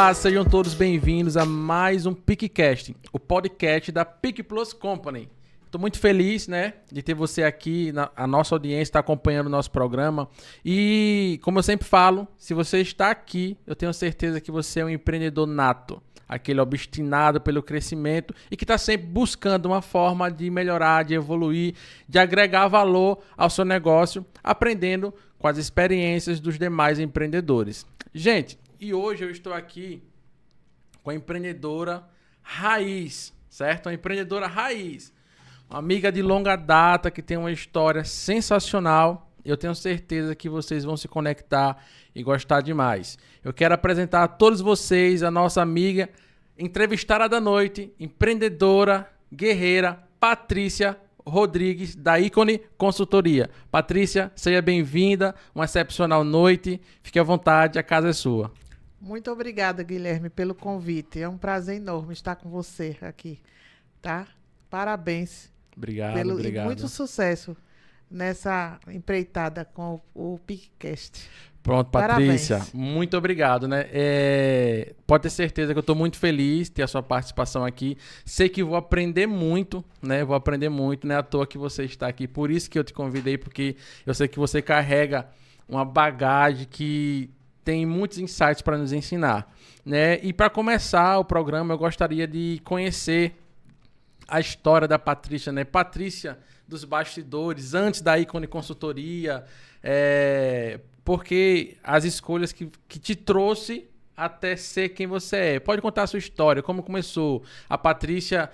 Olá, sejam todos bem-vindos a mais um PicCast, o podcast da Pic Plus Company. Estou muito feliz, né, de ter você aqui, a nossa audiência está acompanhando o nosso programa. E, como eu sempre falo, se você está aqui, eu tenho certeza que você é um empreendedor nato, aquele obstinado pelo crescimento e que está sempre buscando uma forma de melhorar, de evoluir, de agregar valor ao seu negócio, aprendendo com as experiências dos demais empreendedores. Gente, e hoje eu estou aqui com a empreendedora raiz, certo? Uma empreendedora raiz, uma amiga de longa data que tem uma história sensacional. Eu tenho certeza que vocês vão se conectar e gostar demais. Eu quero apresentar a todos vocês a nossa amiga entrevistada da noite, empreendedora, guerreira, Patrícia Rodrigues, da Ícone Consultoria. Patrícia, seja bem-vinda, uma excepcional noite. Fique à vontade, a casa é sua. Muito obrigada, Guilherme, pelo convite. É um prazer enorme estar com você aqui, tá? Parabéns. Obrigado. E muito sucesso nessa empreitada com o PicCast. Pronto, Patrícia, Parabéns. muito obrigado, né? Pode ter certeza que eu estou muito feliz de ter a sua participação aqui. Sei que vou aprender muito, né? Vou aprender muito, não é à toa que você está aqui. Por isso que eu te convidei, porque eu sei que você carrega uma bagagem que tem muitos insights para nos ensinar, né? E para começar o programa, eu gostaria de conhecer a história da Patrícia, né? Patrícia dos bastidores, antes da Ícone Consultoria, porque as escolhas que te trouxe até ser quem você é. Pode contar a sua história, como começou. A Patrícia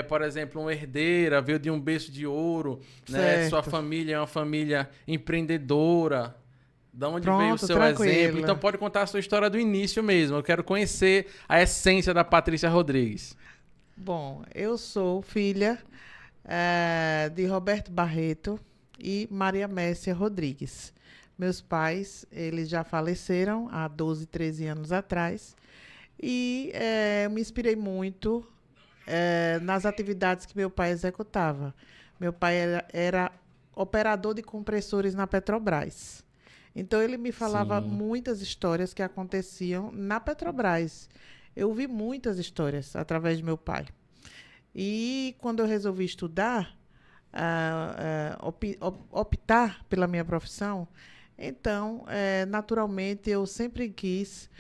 por exemplo, uma herdeira, veio de um berço de ouro, né? Sua família é uma família empreendedora. Da onde veio o seu exemplo? Então pode contar a sua história do início mesmo. Eu quero conhecer a essência da Patrícia Rodrigues. Bom, eu sou filha de Roberto Barreto e Maria Messia Rodrigues. Meus pais, eles já faleceram há 12, 13 anos atrás. E eu me inspirei muito nas atividades que meu pai executava. Meu pai era operador de compressores na Petrobras. Então, ele me falava muitas histórias que aconteciam na Petrobras. Eu vi muitas histórias através de meu pai. E, quando eu resolvi estudar, optar pela minha profissão, então, naturalmente, eu sempre quis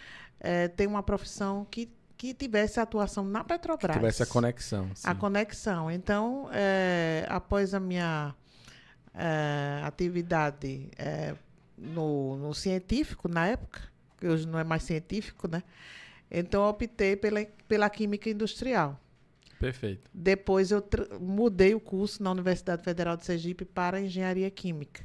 ter uma profissão que tivesse atuação na Petrobras. Que tivesse a conexão. Sim. A conexão. Então, após a minha atividade no científico, na época, que hoje não é mais científico, né? Então, eu optei pela química industrial. Perfeito. Depois, eu mudei o curso na Universidade Federal de Sergipe para engenharia química.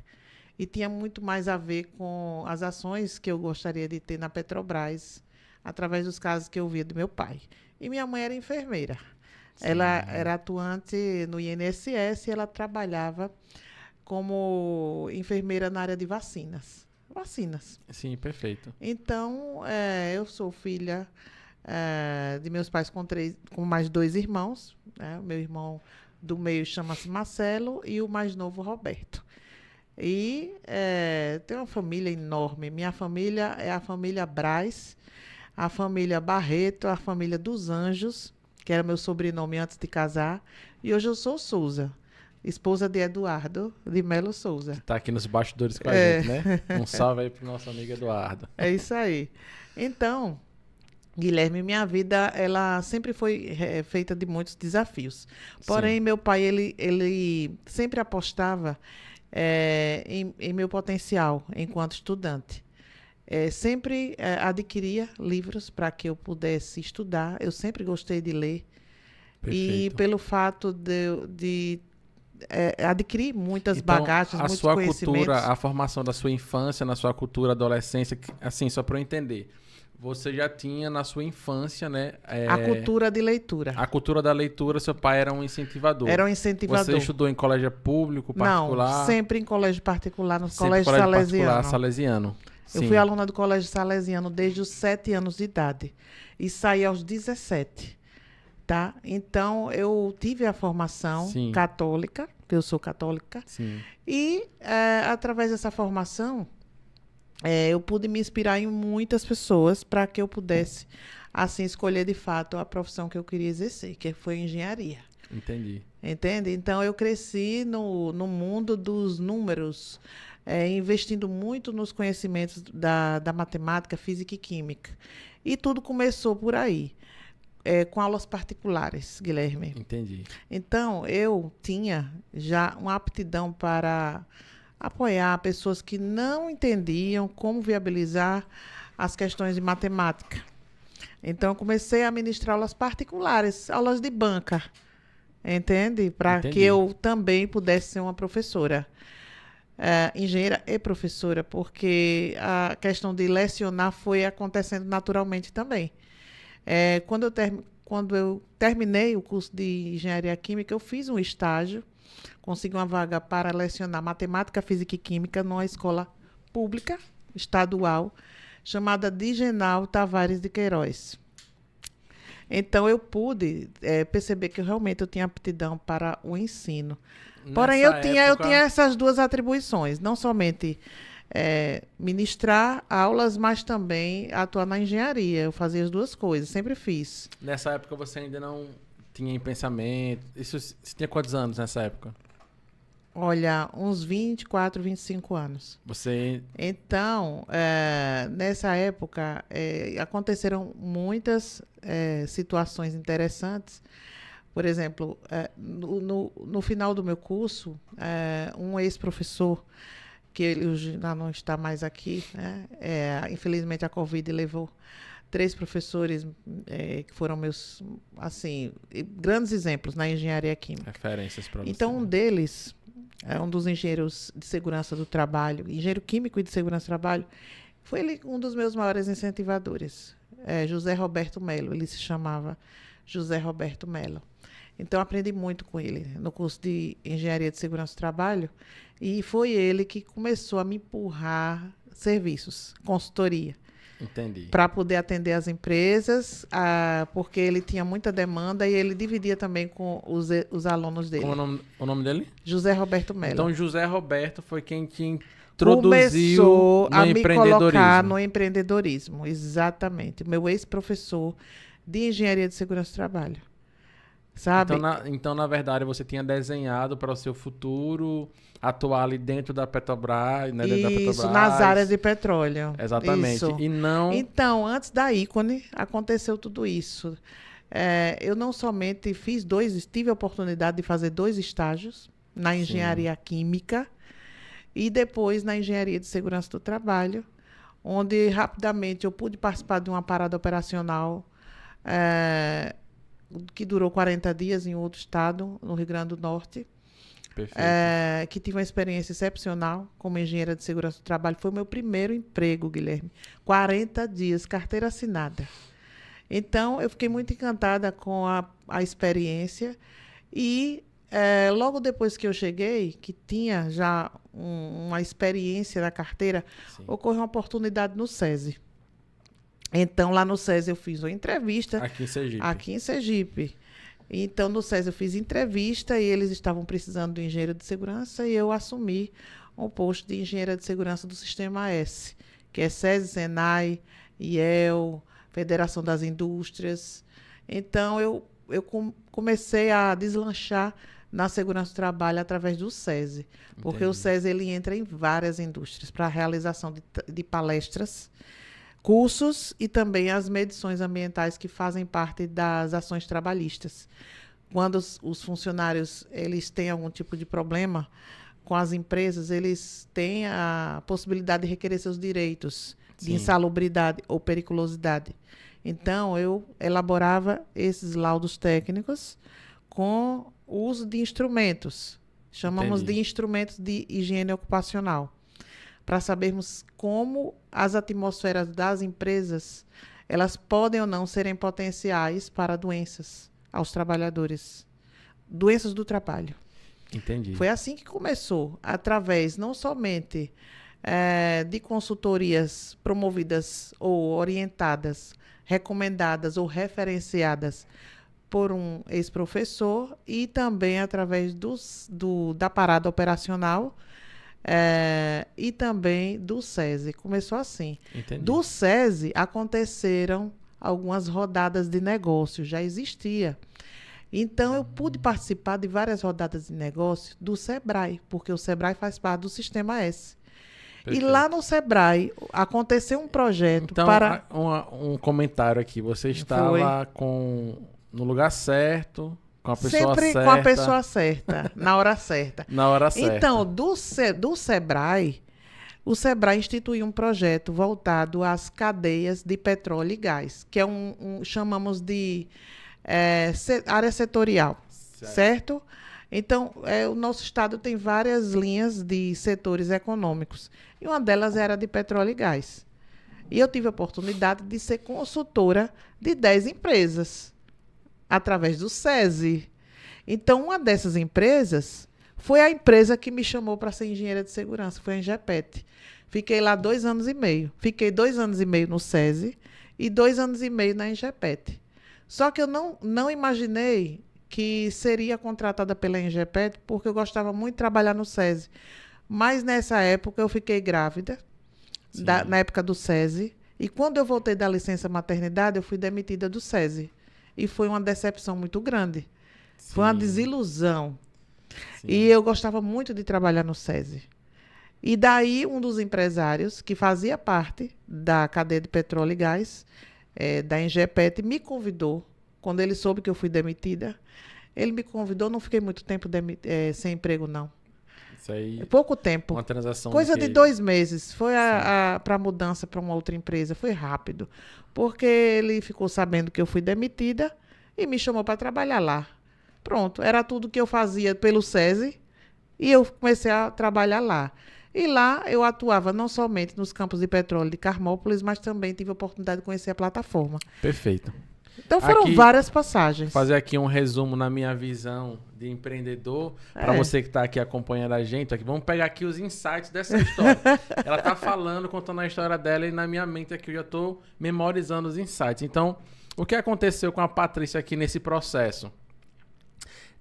E tinha muito mais a ver com as ações que eu gostaria de ter na Petrobras, através dos casos que eu via do meu pai. E minha mãe era enfermeira. Sim. Ela era atuante no INSS e ela trabalhava como enfermeira na área de vacinas. Sim, perfeito. Então, eu sou filha de meus pais com mais 2 irmãos. Né? O meu irmão do meio chama-se Marcelo e o mais novo, Roberto. E tem uma família enorme. Minha família é a família Braz, a família Barreto, a família dos Anjos, que era meu sobrenome antes de casar. E hoje eu sou Souza, esposa de Eduardo de Melo Souza. Que tá aqui nos bastidores com a gente, né? Um salve aí pro nosso amigo Eduardo. É isso aí. Então, Guilherme, minha vida ela sempre foi feita de muitos desafios. Porém, meu pai ele sempre apostava em meu potencial enquanto estudante. Sempre adquiria livros para que eu pudesse estudar. Eu sempre gostei de ler. Perfeito. E pelo fato de adquirir muitas bagagens, muitos conhecimentos. A sua cultura, a formação da sua infância, na sua cultura, adolescência, assim, só para eu entender, você já tinha na sua infância, né? A cultura de leitura. A cultura da leitura, seu pai era um incentivador. Era um incentivador. Você estudou em colégio público, particular? Não, sempre em colégio particular, no colégio salesiano. Salesiano. Eu fui aluna do colégio salesiano desde os 7 anos de idade e saí aos 17. Tá? Então, eu tive a formação católica, que eu sou católica, e através dessa formação, eu pude me inspirar em muitas pessoas para que eu pudesse assim, escolher de fato a profissão que eu queria exercer, que foi engenharia. Entendi. Entende? Então, eu cresci no mundo dos números, investindo muito nos conhecimentos da matemática, física e química. E tudo começou por aí, com aulas particulares, Guilherme. Entendi. Então, eu tinha já uma aptidão para apoiar pessoas que não entendiam como viabilizar as questões de matemática. Então, eu comecei a ministrar aulas particulares, aulas de banca. Entende? Para que eu também pudesse ser uma professora. Engenheira e professora, porque a questão de lecionar foi acontecendo naturalmente também. Quando eu terminei o curso de engenharia química, eu fiz um estágio, consegui uma vaga para lecionar matemática, física e química numa escola pública, estadual, chamada Digenal Tavares de Queiroz. Então, eu pude perceber que eu tinha aptidão para o ensino. Porém, eu tinha essas duas atribuições. Não somente ministrar aulas, mas também atuar na engenharia. Eu fazia as duas coisas, sempre fiz. Nessa época, você ainda não tinha em pensamento... Você tinha quantos anos nessa época? Olha, uns 24, 25 anos. Então, nessa época, aconteceram muitas situações interessantes. Por exemplo, no final do meu curso, um ex-professor, que ele hoje não está mais aqui, né? Infelizmente a Covid levou 3 professores que foram meus, assim, grandes exemplos na engenharia química. Referências para você. Então, um deles... um dos engenheiros de segurança do trabalho, engenheiro químico e de segurança do trabalho, foi ele um dos meus maiores incentivadores, José Roberto Melo, ele se chamava José Roberto Melo. Então, aprendi muito com ele no curso de engenharia de segurança do trabalho, e foi ele que começou a me empurrar serviços, consultoria. Entendi. Para poder atender as empresas, porque ele tinha muita demanda e ele dividia também com os alunos dele. Como o nome dele? José Roberto Melo. Então, José Roberto foi quem te introduziu começou no a me empreendedorismo. colocar no empreendedorismo, exatamente. Meu ex-professor de engenharia de segurança do trabalho. Sabe? Então, na verdade, você tinha desenhado para o seu futuro atuar ali dentro da Petrobras, né? Dentro da Petrobras. Isso, nas áreas de petróleo. Exatamente. Isso. E não... Então, antes da Ícone, aconteceu tudo isso. Eu não somente tive a oportunidade de fazer 2 estágios na engenharia química e depois na engenharia de segurança do trabalho, onde rapidamente eu pude participar de uma parada operacional que durou 40 dias em outro estado, no Rio Grande do Norte. Perfeito. Que tive uma experiência excepcional como engenheira de segurança do trabalho. Foi o meu primeiro emprego, Guilherme. 40 dias, carteira assinada. Então, eu fiquei muito encantada com a experiência. E logo depois que eu cheguei, que tinha já uma experiência na carteira, ocorreu uma oportunidade no SESI. Então, lá no SESI, eu fiz uma entrevista. Aqui em Sergipe. Então, no SESI, eu fiz entrevista e eles estavam precisando de engenheiro de segurança e eu assumi o posto de engenheira de segurança do Sistema S, que é SESI, SENAI, IEL, Federação das Indústrias. Então, eu comecei a deslanchar na segurança do trabalho através do SESI, porque o SESI ele entra em várias indústrias para a realização de palestras, cursos e também as medições ambientais que fazem parte das ações trabalhistas. Quando os funcionários eles têm algum tipo de problema com as empresas, eles têm a possibilidade de requerer seus direitos de insalubridade ou periculosidade. Então, eu elaborava esses laudos técnicos com o uso de instrumentos. Chamamos de instrumentos de higiene ocupacional, para sabermos como as atmosferas das empresas elas podem ou não serem potenciais para doenças aos trabalhadores. Doenças do trabalho. Entendi. Foi assim que começou, através não somente de consultorias promovidas ou orientadas, recomendadas ou referenciadas por um ex-professor e também através da parada operacional e também do SESI. Começou assim. Entendi. Do SESI aconteceram algumas rodadas de negócio, já existia. Então, eu pude participar de várias rodadas de negócio do Sebrae, porque o Sebrae faz parte do Sistema S. Perfeito. E lá no Sebrae aconteceu um projeto Então, para... um comentário aqui. Você estava no lugar certo, com a pessoa Sempre certa. com a pessoa certa, na hora certa. Na hora certa. Então, do Sebrae, o Sebrae instituiu um projeto voltado às cadeias de petróleo e gás, que é chamamos de área setorial, certo? Então, o nosso estado tem várias linhas de setores econômicos, e uma delas era de petróleo e gás. E eu tive a oportunidade de ser consultora de 10 empresas, através do SESI. Então, uma dessas empresas foi a empresa que me chamou para ser engenheira de segurança, foi a Ingepet. Fiquei lá 2 anos e meio. Fiquei 2 anos e meio no SESI e 2 anos e meio na Ingepet. Só que eu não imaginei que seria contratada pela Ingepet, porque eu gostava muito de trabalhar no SESI. Mas nessa época eu fiquei grávida, na época do SESI, e quando eu voltei da licença maternidade, eu fui demitida do SESI. E foi uma decepção muito grande. Sim. Foi uma desilusão. Sim. E eu gostava muito de trabalhar no SESI. E daí, um dos empresários, que fazia parte da cadeia de petróleo e gás, da Ingepet, me convidou, quando ele soube que eu fui demitida, ele me convidou, não fiquei muito tempo sem emprego, não. Isso aí, pouco tempo. uma transação Coisa de 2 meses. Foi para a mudança para uma outra empresa. Foi rápido. Porque ele ficou sabendo que eu fui demitida e me chamou para trabalhar lá. Pronto. Era tudo que eu fazia pelo SESI e eu comecei a trabalhar lá. E lá eu atuava não somente nos campos de petróleo de Carmópolis, mas também tive a oportunidade de conhecer a plataforma. Perfeito. Então foram Aqui, várias passagens. Fazer aqui um resumo na minha visão de empreendedor, para você que está aqui acompanhando a gente. Aqui, vamos pegar aqui os insights dessa história. Ela está falando, contando a história dela, e na minha mente aqui eu já estou memorizando os insights. Então, o que aconteceu com a Patrícia aqui nesse processo?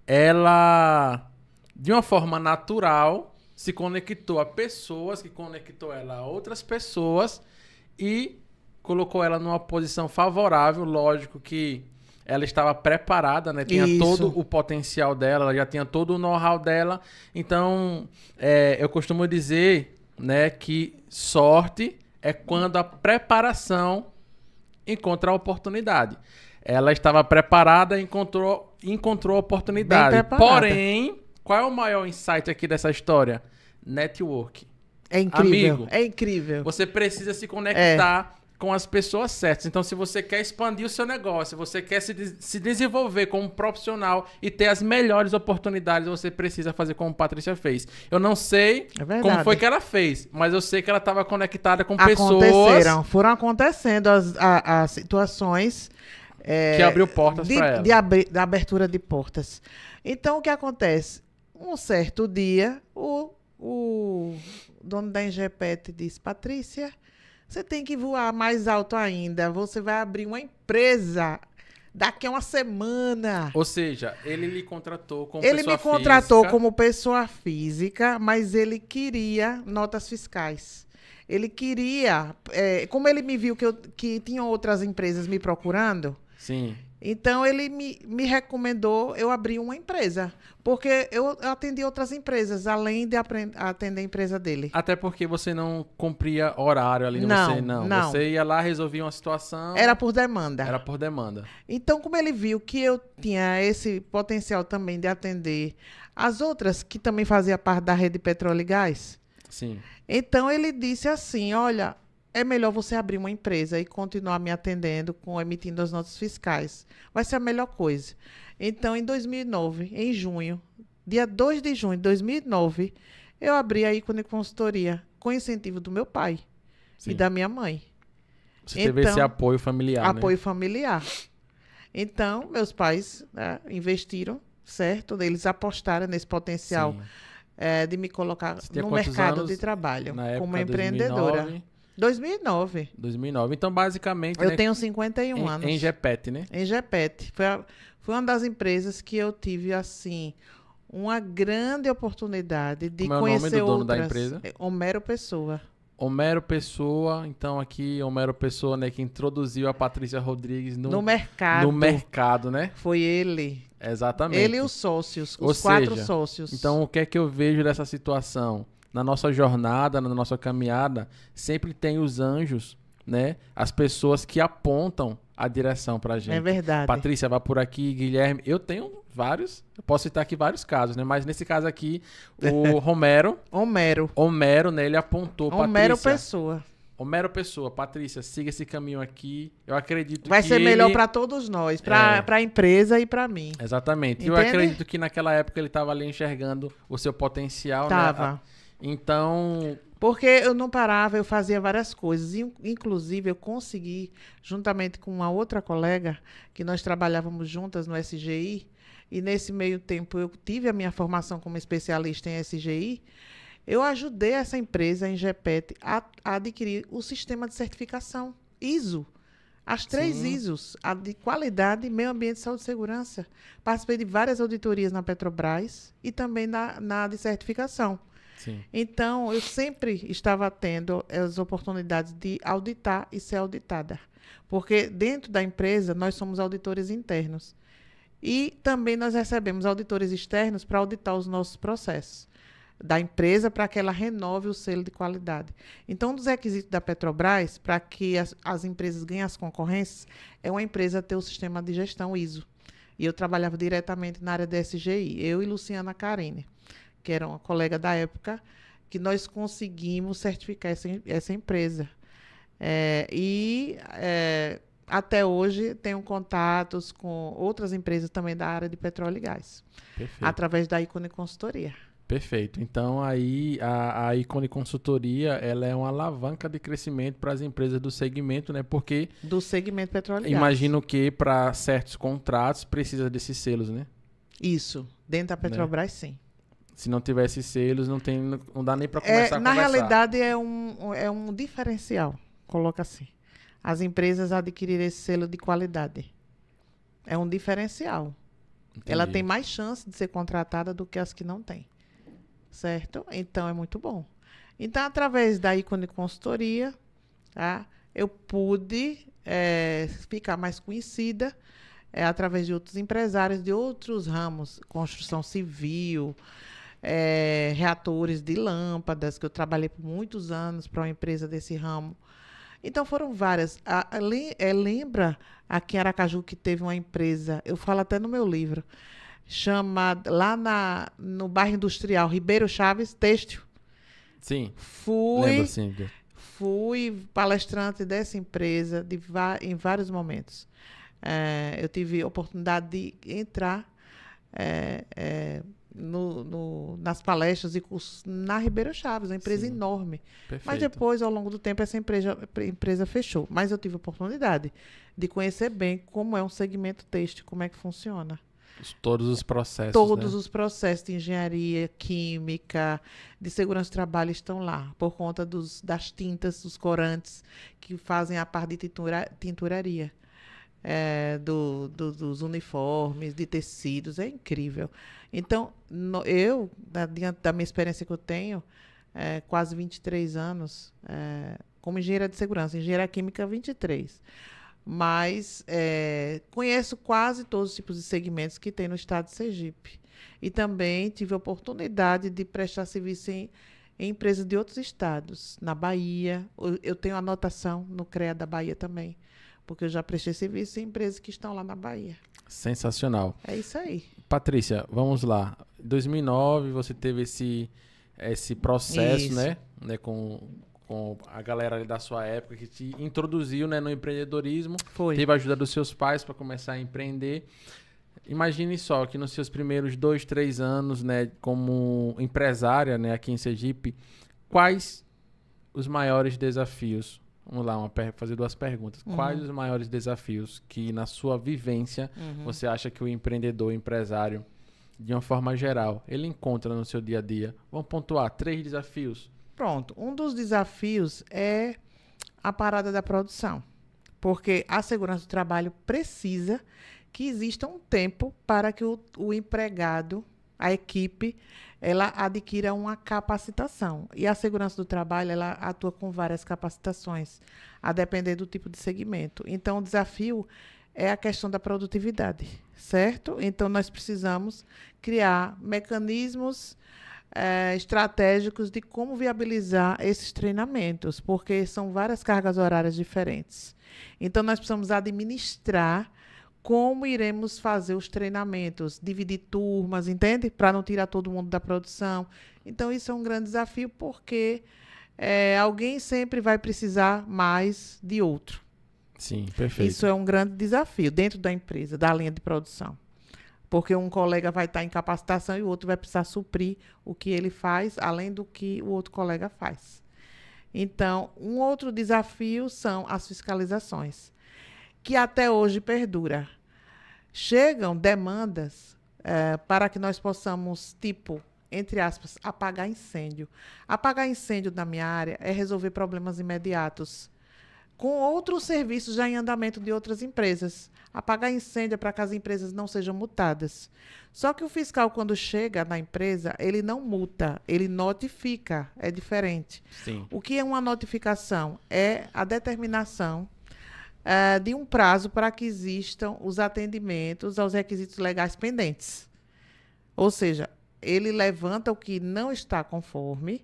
Ela, de uma forma natural, se conectou a pessoas, que conectou ela a outras pessoas e colocou ela numa posição favorável. Lógico que ela estava preparada, né? Tinha todo o potencial dela, ela já tinha todo o know-how dela. Então, eu costumo dizer, né, que sorte é quando a preparação encontra a oportunidade. Ela estava preparada e encontrou a oportunidade. Porém, qual é o maior insight aqui dessa história? Network. É incrível. Amigo, é incrível. Você precisa se conectar com as pessoas certas. Então, se você quer expandir o seu negócio, se você quer se desenvolver como profissional e ter as melhores oportunidades, você precisa fazer como a Patrícia fez. Eu não sei como foi que ela fez, mas eu sei que ela estava conectada com pessoas... Foram acontecendo as situações... que abriu portas para ela. Da abertura de portas. Então, o que acontece? Um certo dia, o dono da Ingepet disse: Patrícia, você tem que voar mais alto ainda. Você vai abrir uma empresa daqui a uma semana. Ou seja, ele lhe contratou como pessoa física. Ele me contratou como pessoa física, mas ele queria notas fiscais. Ele queria... como ele me viu que tinham outras empresas me procurando... Sim. Então, ele me recomendou eu abrir uma empresa. Porque eu atendi outras empresas, além de atender a empresa dele. Até porque você não cumpria horário ali. Não. Você ia lá, resolvia uma situação... Era por demanda. Era por demanda. Então, como ele viu que eu tinha esse potencial também de atender as outras, que também fazia parte da rede Petróleo e Gás... Sim. Então, ele disse assim, olha... É melhor você abrir uma empresa e continuar me atendendo, emitindo as notas fiscais. Vai ser a melhor coisa. Então, em 2009, em junho, dia 2 de junho de 2009, eu abri a Ícone Consultoria com incentivo do meu pai e da minha mãe. Você teve esse apoio familiar, Apoio familiar. Então, meus pais investiram, certo? Eles apostaram nesse potencial de me colocar no mercado de trabalho como empreendedora. 2009. Então, basicamente... Eu tenho 51 anos. Em Ingepet, né? Ingepet. Foi uma das empresas que eu tive, assim, uma grande oportunidade de conhecer outras. Qual é o nome do dono da empresa? Homero Pessoa. Homero Pessoa, então aqui, Homero Pessoa, né, que introduziu a Patrícia Rodrigues No mercado. no mercado, né? Foi ele. Exatamente. Ele e os sócios, Ou os 4 seja, sócios. Então, o que é que eu vejo dessa situação? Na nossa jornada, na nossa caminhada, sempre tem os anjos, né? As pessoas que apontam a direção pra gente. É verdade. Patrícia, vai por aqui, Guilherme. Eu tenho vários, eu posso citar aqui vários casos, né? Mas nesse caso aqui, o Homero, né? Ele apontou, Homero Patrícia. Pessoa. Homero Pessoa, Patrícia, siga esse caminho aqui. Eu acredito Vai que ser ele... melhor para todos nós, para a empresa e para mim. Exatamente. Eu Entende? acredito que naquela época ele estava ali enxergando o seu potencial, né? Tava. Então, Porque eu não parava, eu fazia várias coisas. Inclusive, eu consegui, juntamente com uma outra colega, que nós trabalhávamos juntas no SGI, e nesse meio tempo eu tive a minha formação como especialista em SGI, eu ajudei essa empresa, a Ingepet, a adquirir o sistema de certificação ISO. As 3 Sim. ISOs, a de qualidade, meio ambiente, saúde e segurança. Participei de várias auditorias na Petrobras e também na de certificação. sim. Então, eu sempre estava tendo as oportunidades de auditar e ser auditada. Porque dentro da empresa, nós somos auditores internos. E também nós recebemos auditores externos para auditar os nossos processos da empresa para que ela renove o selo de qualidade. Então, um dos requisitos da Petrobras para que as empresas ganhem as concorrências é uma empresa ter o sistema de gestão ISO. E eu trabalhava diretamente na área da SGI, eu e Luciana Carine, que era uma colega da época, que nós conseguimos certificar essa empresa. Até hoje tenho contatos com outras empresas também da área de petróleo e gás, Perfeito. através da Icone Consultoria. Perfeito. Então, aí, a Icone Consultoria, ela é uma alavanca de crescimento para as empresas do segmento, né? Porque Do segmento petróleo e gás. imagino que para certos contratos precisa desses selos, né? Isso. Dentro da Petrobras, sim. Se não tivesse selos, não dá nem para começar a Na conversar. realidade, é um diferencial, coloca assim. As empresas adquirirem esse selo de qualidade. É um diferencial. Entendi. Ela tem mais chance de ser contratada do que as que não têm. Certo? Então, é muito bom. Então, através da Icone Consultoria, tá, eu pude ficar mais conhecida através de outros empresários de outros ramos, construção civil, reatores de lâmpadas, que eu trabalhei por muitos anos para uma empresa desse ramo. Então, foram várias. Lembra aqui em Aracaju que teve uma empresa, eu falo até no meu livro, chamada lá no bairro industrial Ribeiro Chaves, têxtil. Sim. Fui, Lembro, sim. fui palestrante dessa empresa em vários momentos. Eu tive a oportunidade de entrar nas palestras e cursos na Ribeiro Chaves, uma empresa Sim. enorme. Perfeito. Mas depois, ao longo do tempo, essa empresa fechou. Mas eu tive a oportunidade de conhecer bem como é um segmento têxtil, como é que funciona. Todos os processos, Todos né? os processos de engenharia, química, de segurança do trabalho estão lá, por conta das tintas, dos corantes, que fazem a parte de tinturaria, dos uniformes, de tecidos, é incrível. Então, diante da minha experiência que eu tenho, quase 23 anos, como engenheira de segurança, engenheira química 23, mas conheço quase todos os tipos de segmentos que tem no estado de Sergipe. E também tive a oportunidade de prestar serviço em empresas de outros estados. Na Bahia, eu tenho anotação no CREA da Bahia também, porque eu já prestei serviço em empresas que estão lá na Bahia. Sensacional. É isso aí. Patrícia, vamos lá. Em 2009, você teve esse processo, Isso. né, com a galera ali da sua época que te introduziu, né, no empreendedorismo. Foi. Teve a ajuda dos seus pais para começar a empreender. Imagine só que nos seus primeiros 2, 3 anos, né, como empresária, né, aqui em Sergipe, quais os maiores desafios? Vamos lá, fazer 2 perguntas. Uhum. Quais os maiores desafios que na sua vivência você acha que o empreendedor, o empresário, de uma forma geral, ele encontra no seu dia a dia? Vamos pontuar 3 desafios. Pronto. Um dos desafios é a parada da produção, porque a segurança do trabalho precisa que exista um tempo para que o empregado a equipe, ela adquira uma capacitação. E a segurança do trabalho, ela atua com várias capacitações, a depender do tipo de segmento. Então, o desafio é a questão da produtividade, certo? Então, nós precisamos criar mecanismos estratégicos de como viabilizar esses treinamentos, porque são várias cargas horárias diferentes. Então, nós precisamos administrar como iremos fazer os treinamentos, dividir turmas, entende? Para não tirar todo mundo da produção. Então, isso é um grande desafio, porque alguém sempre vai precisar mais de outro. Sim, perfeito. Isso é um grande desafio dentro da empresa, da linha de produção. Porque um colega vai estar em capacitação e o outro vai precisar suprir o que ele faz, além do que o outro colega faz. Então, um outro desafio são as fiscalizações, que até hoje perdura. Chegam demandas para que nós possamos, entre aspas, apagar incêndio. Apagar incêndio na minha área é resolver problemas imediatos, com outros serviços já em andamento de outras empresas. Apagar incêndio é para que as empresas não sejam multadas. Só que o fiscal, quando chega na empresa, ele não multa, ele notifica. É diferente. Sim. O que é uma notificação? É a determinação de um prazo para que existam os atendimentos aos requisitos legais pendentes. Ou seja, ele levanta o que não está conforme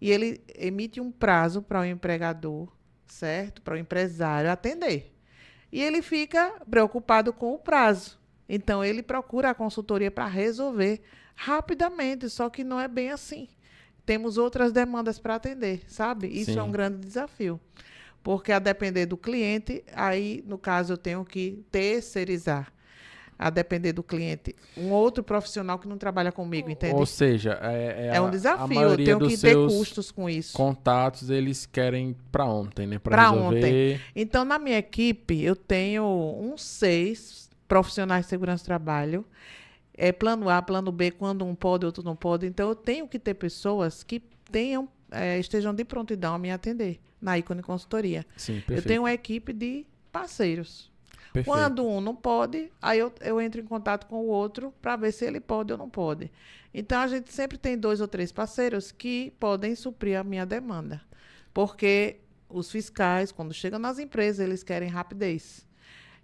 e ele emite um prazo para o empregador, certo? Para o empresário atender. E ele fica preocupado com o prazo. Então, ele procura a consultoria para resolver rapidamente, só que não é bem assim. Temos outras demandas para atender, sabe? Isso Sim. é um grande desafio. Porque, a depender do cliente, aí, no caso, eu tenho que terceirizar. A depender do cliente. Um outro profissional que não trabalha comigo, entende? Ou seja, é um desafio. Eu tenho que ter custos com isso. Contatos, eles querem para ontem, né? Para resolver... ontem. Então, na minha equipe, eu tenho uns 6 profissionais de segurança do trabalho. Plano A, plano B, quando um pode, outro não pode. Então, eu tenho que ter pessoas que estejam de prontidão a me atender na Ícone Consultoria. Sim, perfeito. Eu tenho uma equipe de parceiros. Perfeito. Quando um não pode, aí eu entro em contato com o outro para ver se ele pode ou não pode. Então, a gente sempre tem 2 ou 3 parceiros que podem suprir a minha demanda. Porque os fiscais, quando chegam nas empresas, eles querem rapidez.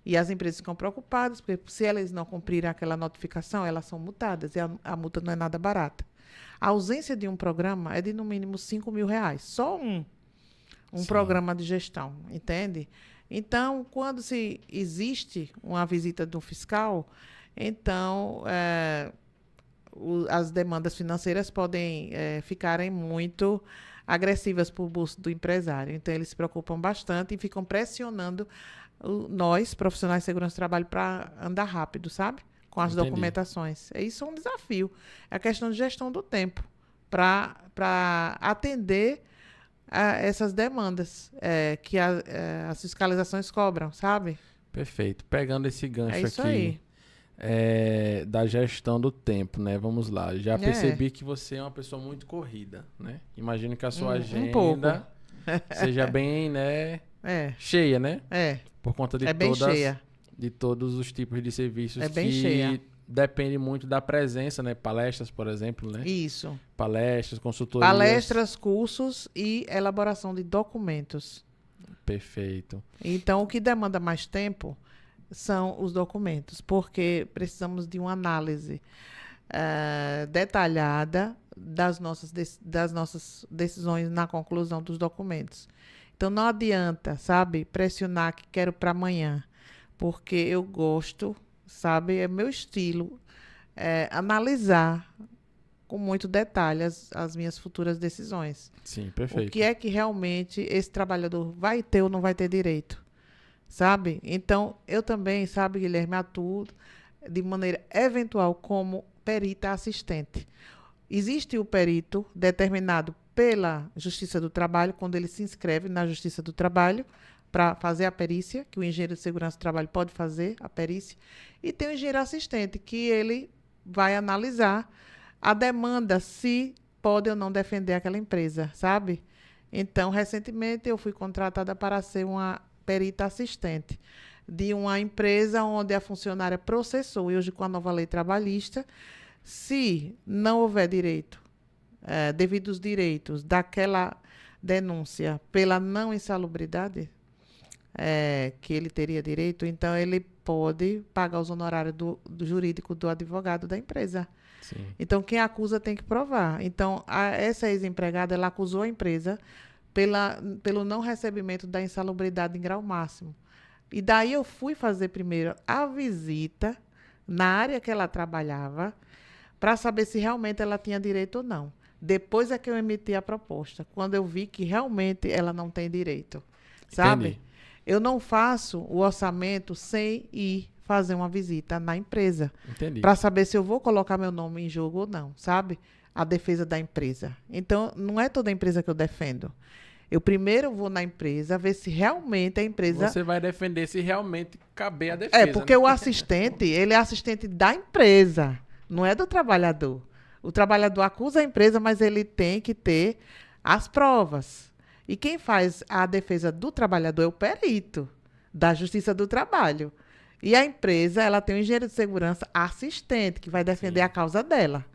E as empresas ficam preocupadas, porque se elas não cumprirem aquela notificação, elas são multadas. E a multa não é nada barata. A ausência de um programa é de, no mínimo, R$5.000. Só um programa de gestão, entende? Então, quando se existe uma visita do fiscal, então as demandas financeiras podem ficarem muito agressivas para o bolso do empresário. Então, eles se preocupam bastante e ficam pressionando nós, profissionais de segurança do trabalho, para andar rápido, sabe? Com as documentações. Isso é um desafio. É a questão de gestão do tempo para atender essas demandas que as fiscalizações cobram, sabe? Perfeito. Pegando esse gancho isso aqui da gestão do tempo, né? Vamos lá. Já percebi que você é uma pessoa muito corrida, né? Imagino que a sua agenda seja bem, né? Cheia, né? Por conta de de todos os tipos de serviços bem cheia. Depende muito da presença, né? Palestras, por exemplo, né? Isso. Palestras, consultorias. Palestras, cursos e elaboração de documentos. Perfeito. Então, o que demanda mais tempo são os documentos, porque precisamos de uma análise detalhada das nossas decisões na conclusão dos documentos. Então, não adianta, sabe, pressionar que quero para amanhã, porque eu gosto, sabe, é meu estilo analisar com muito detalhe as minhas futuras decisões. Sim, perfeito. O que é que realmente esse trabalhador vai ter ou não vai ter direito, sabe? Então, eu também, sabe, Guilherme, atuo de maneira eventual como perita assistente. Existe o perito determinado pela Justiça do Trabalho, quando ele se inscreve na Justiça do Trabalho, para fazer a perícia, que o engenheiro de segurança do trabalho pode fazer a perícia, e tem o engenheiro assistente, que ele vai analisar a demanda, se pode ou não defender aquela empresa, sabe? Então, recentemente, eu fui contratada para ser uma perita assistente de uma empresa onde a funcionária processou, e hoje com a nova lei trabalhista, Se não houver direito, devidos direitos daquela denúncia pela não insalubridade, que ele teria direito, então ele pode pagar os honorários do jurídico do advogado da empresa. Sim. Então, quem acusa tem que provar. Então, essa ex-empregada, ela acusou a empresa pelo não recebimento da insalubridade em grau máximo. E daí eu fui fazer primeiro a visita na área que ela trabalhava para saber se realmente ela tinha direito ou não. Depois é que eu emiti a proposta, quando eu vi que realmente ela não tem direito. Sabe? Entendi. Eu não faço o orçamento sem ir fazer uma visita na empresa. Entendi. Para saber se eu vou colocar meu nome em jogo ou não, sabe? A defesa da empresa. Então, não é toda empresa que eu defendo. Eu primeiro vou na empresa, ver se realmente a empresa... Você vai defender se realmente caber a defesa. porque o assistente, ele é assistente da empresa, não é do trabalhador. O trabalhador acusa a empresa, mas ele tem que ter as provas. E quem faz a defesa do trabalhador é o perito da Justiça do Trabalho. E a empresa, ela tem um engenheiro de segurança assistente, que vai defender a causa dela.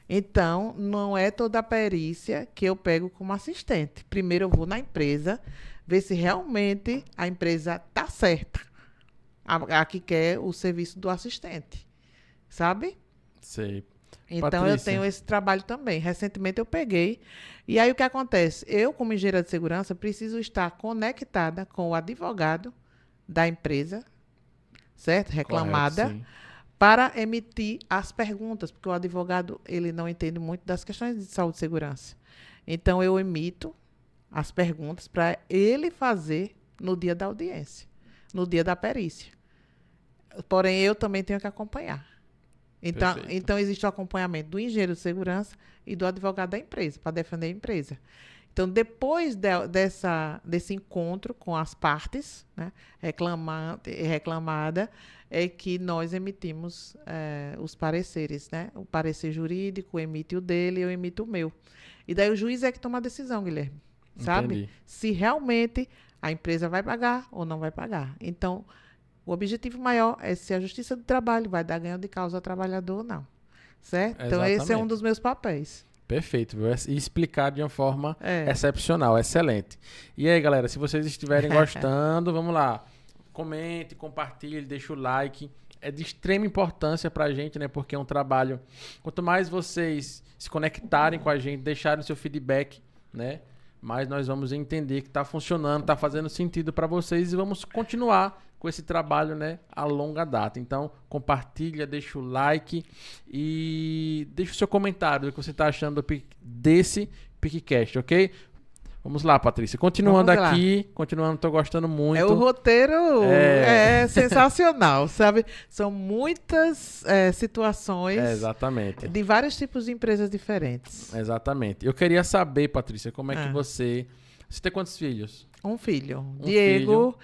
Então, não é toda a perícia que eu pego como assistente. Primeiro eu vou na empresa, ver se realmente a empresa está certa. A que quer o serviço do assistente. Sabe? Sei. Então, Patrícia, eu tenho esse trabalho também. Recentemente eu peguei. E aí, o que acontece? Eu, como engenheira de segurança, preciso estar conectada com o advogado da empresa, certo? Reclamada. correto, sim. Para emitir as perguntas, porque o advogado ele não entende muito das questões de saúde e segurança. Então, eu emito as perguntas para ele fazer no dia da audiência, no dia da perícia. Porém, eu também tenho que acompanhar. Então existe o acompanhamento do engenheiro de segurança e do advogado da empresa, para defender a empresa. Então, depois desse encontro com as partes, né, reclamada, é que nós emitimos os pareceres, né? O parecer jurídico emite o dele, eu emito o meu. E daí o juiz é que toma a decisão, Guilherme. Sabe? Entendi. Se realmente a empresa vai pagar ou não vai pagar. Então, o objetivo maior é se a Justiça do Trabalho vai dar ganho de causa ao trabalhador ou não. Certo? Então, esse é um Exatamente. dos meus papéis. Perfeito, viu? E explicar de uma forma excepcional, excelente. E aí, galera, se vocês estiverem gostando, vamos lá. Comente, compartilhe, deixa o like. É de extrema importância pra gente, né? Porque é um trabalho... Quanto mais vocês se conectarem com a gente, deixarem o seu feedback, né? Mais nós vamos entender que tá funcionando, tá fazendo sentido para vocês e vamos continuar com esse trabalho, né, a longa data. Então, compartilha, deixa o like e deixa o seu comentário do que você está achando desse PicCast, ok? Vamos lá, Patrícia. Continuando aqui, tô gostando muito. O roteiro é sensacional, sabe? São muitas situações exatamente. de vários tipos de empresas diferentes. Exatamente. Eu queria saber, Patrícia, como é que você tem quantos filhos? Um filho. Diego... filho.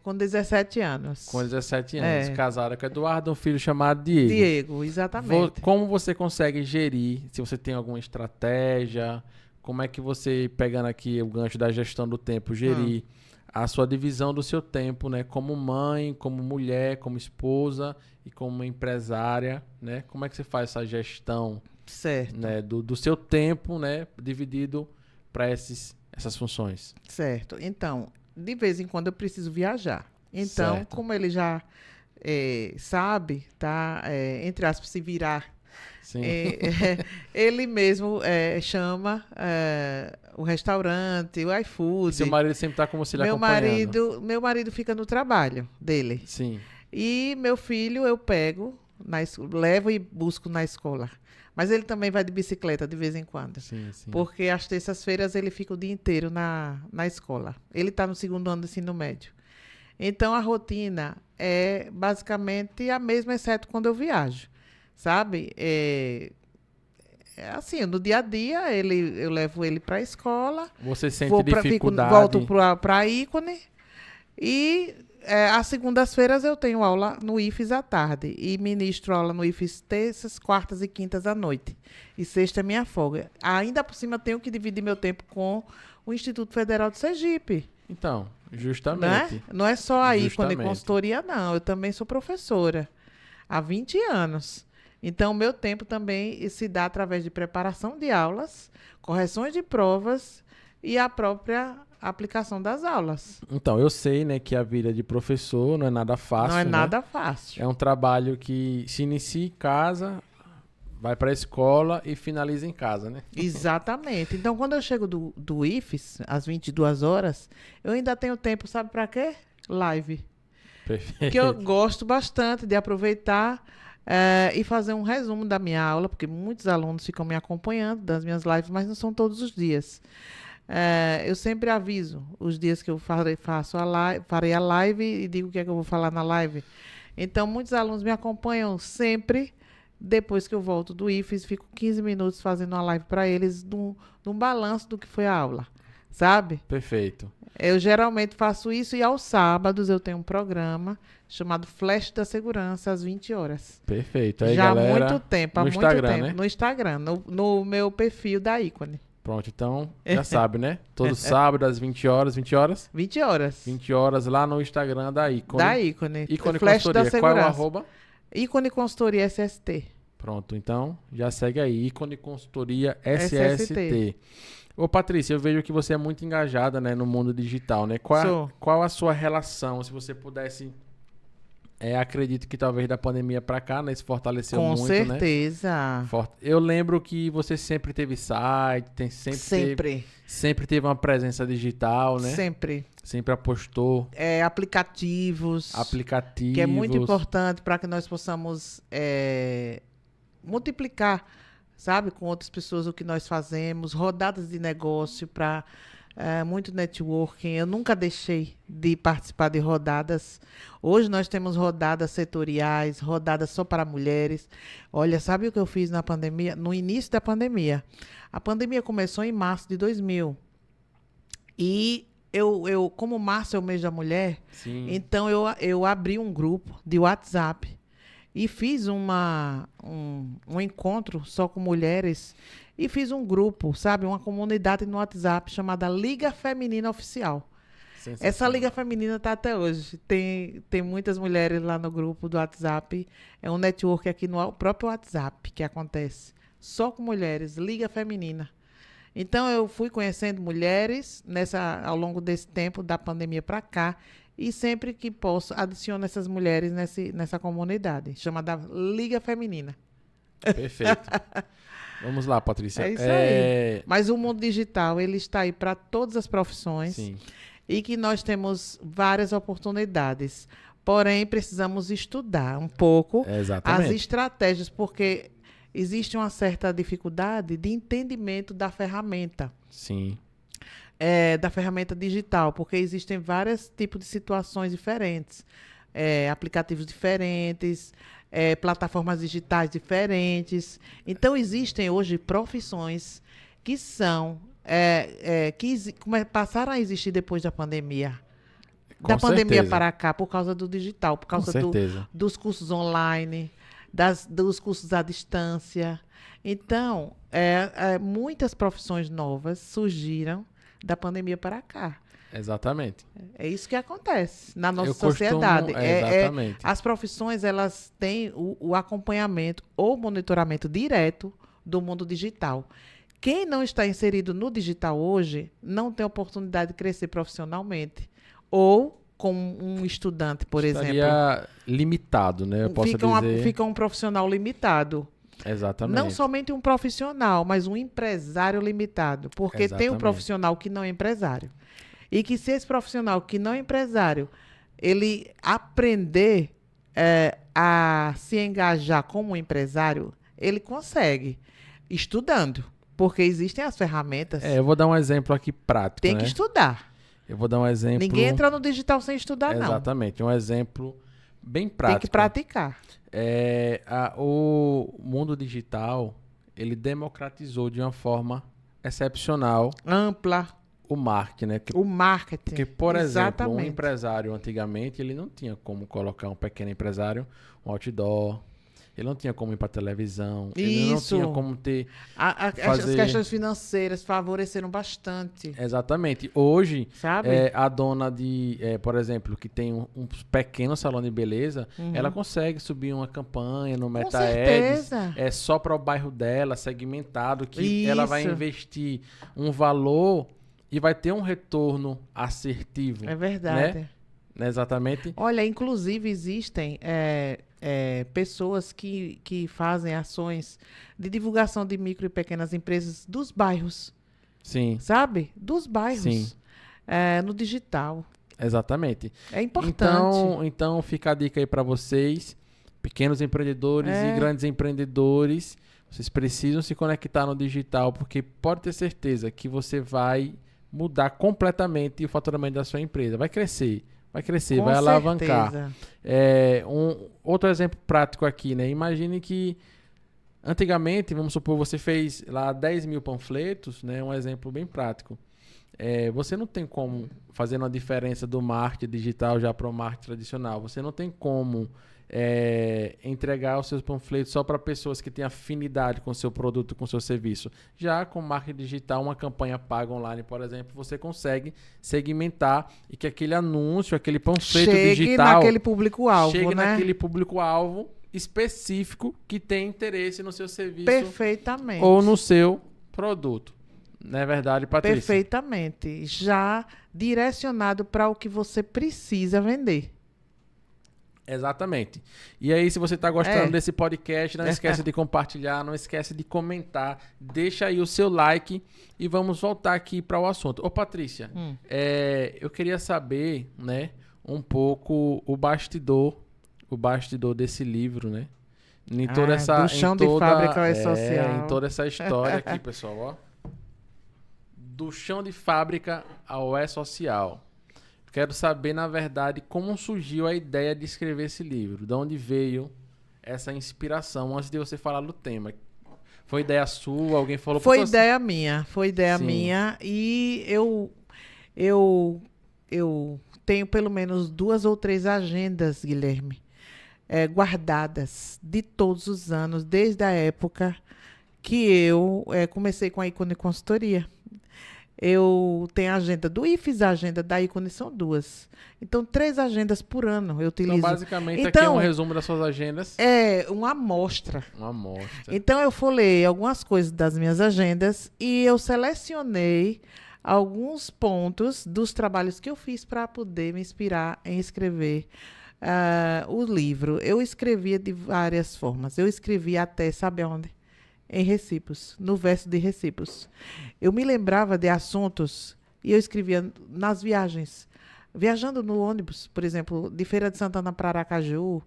Com 17 anos. Com 17 anos. Casada com Eduardo, um filho chamado Diego. Diego, exatamente. Como você consegue gerir, se você tem alguma estratégia, como é que você, pegando aqui o gancho da gestão do tempo, gerir a sua divisão do seu tempo, né? Como mãe, como mulher, como esposa e como empresária, né? Como é que você faz essa gestão, certo, né? do seu tempo, né? Dividido para essas funções? Certo. Então, de vez em quando eu preciso viajar. Então, certo. Como ele já sabe, tá? Entre aspas, se virar. Sim. Ele mesmo chama o restaurante, o iFood. E seu marido sempre está com você acompanhando? Meu marido fica no trabalho dele. Sim. E meu filho eu pego, levo e busco na escola. Mas ele também vai de bicicleta de vez em quando. Sim. Porque às terças-feiras ele fica o dia inteiro na escola. Ele está no 2º ano do ensino médio. Então, a rotina é basicamente a mesma, exceto quando eu viajo. Sabe? Assim, no dia a dia, eu levo ele para a escola. Você sente dificuldade? Volto para a Ícone. E às segundas-feiras eu tenho aula no IFES à tarde. E ministro aula no IFES terças, quartas e quintas à noite. E sexta é minha folga. Ainda por cima, tenho que dividir meu tempo com o Instituto Federal de Sergipe. Então, justamente. Não é só a Ícone Consultoria, não. Eu também sou professora há 20 anos. Então, o meu tempo também se dá através de preparação de aulas, correções de provas e a própria aplicação das aulas. Então, eu sei, né, que a vida de professor não é nada fácil, Não é né? nada fácil. É um trabalho que se inicia em casa, vai para a escola e finaliza em casa, né? Exatamente. Então, quando eu chego do IFES, às 22 horas, eu ainda tenho tempo, sabe para quê? Live. Perfeito. Que eu gosto bastante de aproveitar e fazer um resumo da minha aula, porque muitos alunos ficam me acompanhando das minhas lives, mas não são todos os dias. Eu sempre aviso os dias que eu farei a live e digo o que é que eu vou falar na live. Então, muitos alunos me acompanham sempre. Depois que eu volto do IFES, fico 15 minutos fazendo uma live para eles, de um balanço do que foi a aula, sabe? Perfeito. Eu geralmente faço isso e aos sábados eu tenho um programa chamado Flash da Segurança, às 20 horas. Perfeito. Aí, Já há galera, muito tempo, há no muito Instagram, tempo. né? No Instagram, no meu perfil da Ícone. Pronto, então já sabe, né? Todo sábado às 20 horas, 20 horas? 20 horas. 20 horas lá no Instagram da Ícone. Da Ícone. Ícone Flash da Consultoria. Qual é o Segurança. arroba? Ícone Consultoria SST. Pronto, então já segue aí, Ícone Consultoria SST. SST. Ô Patrícia, eu vejo que você é muito engajada, né, no mundo digital, né? Sou. Qual a sua relação, se você pudesse... acredito que talvez da pandemia pra cá, né, se fortaleceu Com muito, certeza. né? Eu lembro que você sempre teve site, sempre teve uma presença digital, né? Sempre. Sempre apostou. Aplicativos. Aplicativos. Que é muito importante para que nós possamos multiplicar, sabe, com outras pessoas o que nós fazemos, rodadas de negócio para muito networking. Eu nunca deixei de participar de rodadas. Hoje nós temos rodadas setoriais, rodadas só para mulheres. Olha, sabe o que eu fiz na pandemia? No início da pandemia. A pandemia começou em março de 2000. E eu como março é o mês da mulher, Sim. então eu abri um grupo de WhatsApp e fiz um encontro só com mulheres e fiz um grupo, sabe? Uma comunidade no WhatsApp chamada Liga Feminina Oficial. Essa Liga Feminina está até hoje. Tem muitas mulheres lá no grupo do WhatsApp. É um network aqui no próprio WhatsApp que acontece. Só com mulheres, Liga Feminina. Então, eu fui conhecendo mulheres ao longo desse tempo, da pandemia para cá, e sempre que posso, adiciono essas mulheres nessa comunidade, chamada Liga Feminina. Perfeito. Vamos lá, Patrícia. É isso aí. Mas o mundo digital, ele está aí para todas as profissões. Sim. E que nós temos várias oportunidades. Porém, precisamos estudar um pouco as estratégias, porque existe uma certa dificuldade de entendimento da ferramenta. Sim. Da ferramenta digital, porque existem vários tipos de situações diferentes, aplicativos diferentes, plataformas digitais diferentes. Então, existem hoje profissões que são passaram a existir depois da pandemia. Da pandemia para cá, por causa do digital, por causa dos cursos online, dos cursos à distância. Então, muitas profissões novas surgiram da pandemia para cá. Exatamente. É isso que acontece na nossa sociedade. Exatamente. As profissões, elas têm o acompanhamento ou monitoramento direto do mundo digital. Quem não está inserido no digital hoje não tem oportunidade de crescer profissionalmente. Ou como um estudante, por exemplo. Estaria limitado, né? Eu posso dizer. Fica um profissional limitado. Exatamente. Não somente um profissional, mas um empresário limitado. Porque tem um profissional que não é empresário. E que se esse profissional que não é empresário, ele aprender a se engajar como empresário, ele consegue, estudando. Porque existem as ferramentas. Eu vou dar um exemplo aqui prático, Tem que estudar. Eu vou dar um exemplo... Ninguém entra no digital sem estudar, não. Exatamente. Um exemplo bem prático. Tem que praticar. O mundo digital, ele democratizou de uma forma excepcional... Ampla. O marketing, né? O marketing. Porque, por exemplo, um empresário, antigamente, ele não tinha como colocar um pequeno empresário, um outdoor, Ele não tinha como ir para televisão, ele não tinha como ter... As questões financeiras favoreceram bastante. Exatamente. Hoje, sabe? A dona de, por exemplo, que tem um pequeno salão de beleza, ela consegue subir uma campanha no Meta Ads, só para o bairro dela, segmentado, que ela vai investir um valor e vai ter um retorno assertivo. É verdade. Né? Exatamente. Olha, inclusive existem pessoas que fazem ações de divulgação de micro e pequenas empresas dos bairros. Sim. Sabe? Dos bairros. Sim. No digital. Exatamente. É importante. Então fica a dica aí para vocês, pequenos empreendedores e grandes empreendedores. Vocês precisam se conectar no digital, porque pode ter certeza que você vai mudar completamente o faturamento da sua empresa. Vai crescer, Com vai alavancar. certeza. Outro exemplo prático aqui, né? Imagine que antigamente, vamos supor, você fez lá 10 mil panfletos, né? Um exemplo bem prático. Você não tem como fazer uma diferença do marketing digital já para o marketing tradicional. Você não tem como entregar os seus panfletos só para pessoas que têm afinidade com o seu produto, com o seu serviço. Já com marketing digital, uma campanha paga online, por exemplo, você consegue segmentar e que aquele anúncio, aquele panfleto digital chegue naquele público-alvo específico que tem interesse no seu serviço Perfeitamente. ou no seu produto. Não é verdade, Patrícia? Perfeitamente. Já direcionado para o que você precisa vender. Exatamente. E aí, se você está gostando desse podcast, não esquece de compartilhar, não esquece de comentar, deixa aí o seu like e vamos voltar aqui para o assunto. Ô, Patrícia, eu queria saber, né, um pouco o bastidor desse livro, né? Do chão de fábrica ao E-Social. Em toda essa história aqui, pessoal, ó. Do chão de fábrica ao E-Social. Quero saber, na verdade, como surgiu a ideia de escrever esse livro. De onde veio essa inspiração, antes de você falar do tema. Foi ideia sua? Alguém falou... Foi ideia minha. E eu tenho pelo menos 2 ou 3 agendas, Guilherme, guardadas de todos os anos, desde a época que eu comecei com a Ícone Consultoria. Eu tenho a agenda do IFES, a agenda da Ícone, são 2. Então, 3 agendas por ano eu utilizo. Então, basicamente, aqui é um resumo das suas agendas. Uma amostra. Uma amostra. Então, eu folhei algumas coisas das minhas agendas e eu selecionei alguns pontos dos trabalhos que eu fiz para poder me inspirar em escrever o livro. Eu escrevia de várias formas. Eu escrevia até, sabe onde? Em recibos, no verso de recibos. Eu me lembrava de assuntos e eu escrevia nas viagens. Viajando no ônibus, por exemplo, de Feira de Santana para Aracaju,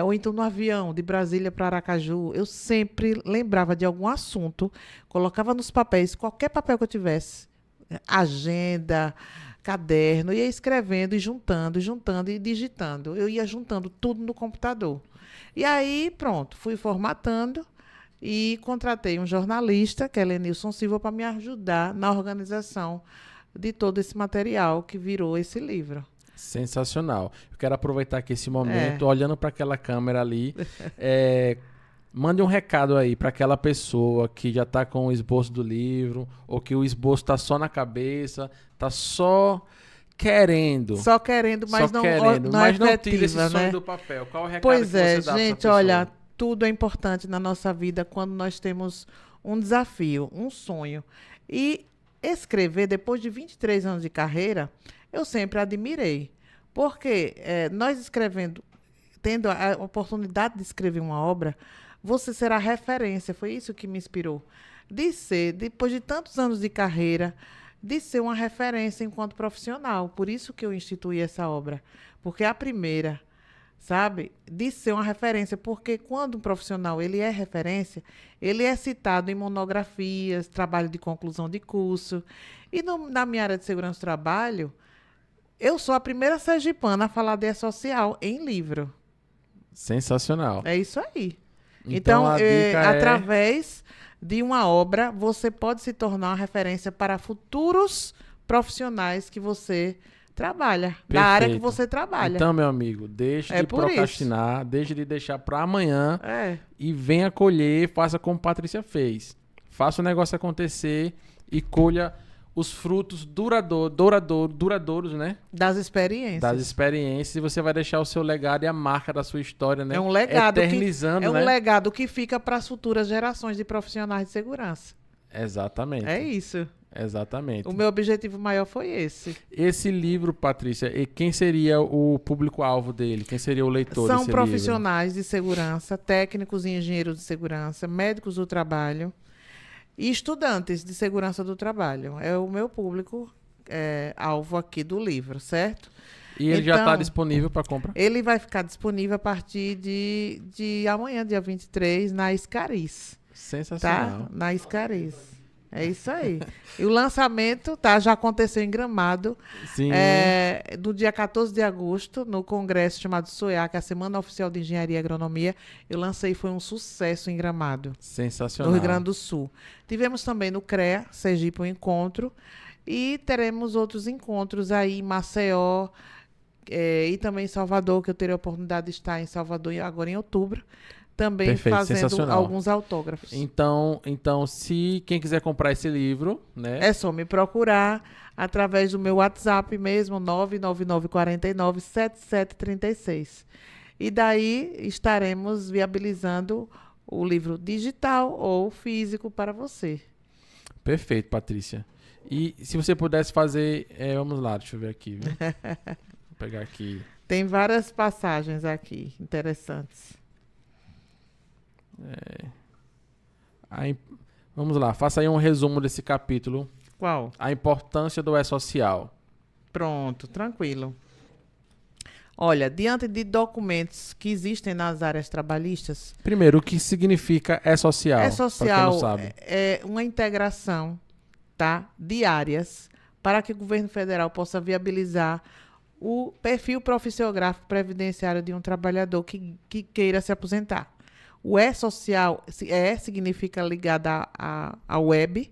ou então no avião, de Brasília para Aracaju, eu sempre lembrava de algum assunto, colocava nos papéis, qualquer papel que eu tivesse, agenda, caderno, ia escrevendo e juntando e digitando. Eu ia juntando tudo no computador. E aí, pronto, fui formatando. E contratei um jornalista, que é Lenilson Silva, para me ajudar na organização de todo esse material que virou esse livro. Sensacional. Eu quero aproveitar aqui esse momento, olhando para aquela câmera ali, mande um recado aí para aquela pessoa que já está com o esboço do livro, ou que o esboço está só na cabeça, está só querendo. Mas não tira esse sonho do papel. Qual é o recado que você dá para essa gente, pessoa? Olha... Tudo é importante na nossa vida quando nós temos um desafio, um sonho. E escrever, depois de 23 anos de carreira, eu sempre admirei. Porque nós escrevendo, tendo a oportunidade de escrever uma obra, você será referência. Foi isso que me inspirou. De ser, depois de tantos anos de carreira, de ser uma referência enquanto profissional. Por isso que eu instituí essa obra. Porque a primeira... sabe, de ser uma referência, porque quando um profissional ele é referência, ele é citado em monografias, trabalho de conclusão de curso, e na minha área de segurança do trabalho, eu sou a primeira sergipana a falar de E-Social em livro. Sensacional. É isso aí. Então através de uma obra, você pode se tornar uma referência para futuros profissionais que você trabalha, da área que Perfeito. você trabalha. Então, meu amigo, deixe É de por procrastinar, deixe de deixar para amanhã É, e venha colher, faça como Patrícia fez. Faça o negócio acontecer e colha os frutos duradouros, né? das Das experiências. experiências, e você vai deixar o seu legado e a marca da sua história, né? É um legado Eternizando, é um né? legado que fica para as futuras gerações de profissionais de segurança. Exatamente. É isso. Exatamente. O meu objetivo maior foi esse. Esse livro, Patrícia, e quem seria o público-alvo dele? Quem seria o leitor São desse livro? profissionais de segurança, técnicos e engenheiros de segurança, médicos do trabalho e estudantes de segurança do trabalho. É o meu público alvo aqui do livro, certo? E ele já está Então, disponível para compra? Ele vai ficar disponível a partir de amanhã, dia 23, na Escariz, Sensacional. tá? Na Escariz. É isso aí. E o lançamento, tá? Já aconteceu em Gramado, Sim. no dia 14 de agosto, no congresso chamado SOEA, que é a Semana Oficial de Engenharia e Agronomia. Eu lancei, foi um sucesso em Gramado, Sensacional. no Rio Grande do Sul. Tivemos também no CREA, Sergipe, um encontro. E teremos outros encontros aí em Maceió, e também em Salvador, que eu terei a oportunidade de estar em Salvador agora em outubro, também Perfeito, fazendo sensacional. alguns autógrafos. Então, se quem quiser comprar esse livro, né? É só me procurar através do meu WhatsApp mesmo, 999497736. E daí estaremos viabilizando o livro digital ou físico para você. Perfeito, Patrícia. E se você pudesse fazer, vamos lá, deixa eu ver aqui, viu? Vou pegar aqui. Tem várias passagens aqui interessantes. Vamos lá, faça aí um resumo desse capítulo. Qual? A importância do E-Social. Pronto, tranquilo. Olha, diante de documentos que existem nas áreas trabalhistas, Primeiro, o que significa E-Social? Pra quem E-Social não sabe. é uma integração, tá, de áreas para que o governo federal possa viabilizar o perfil profissiográfico previdenciário de um trabalhador que queira se aposentar. O E-Social, significa ligado à web,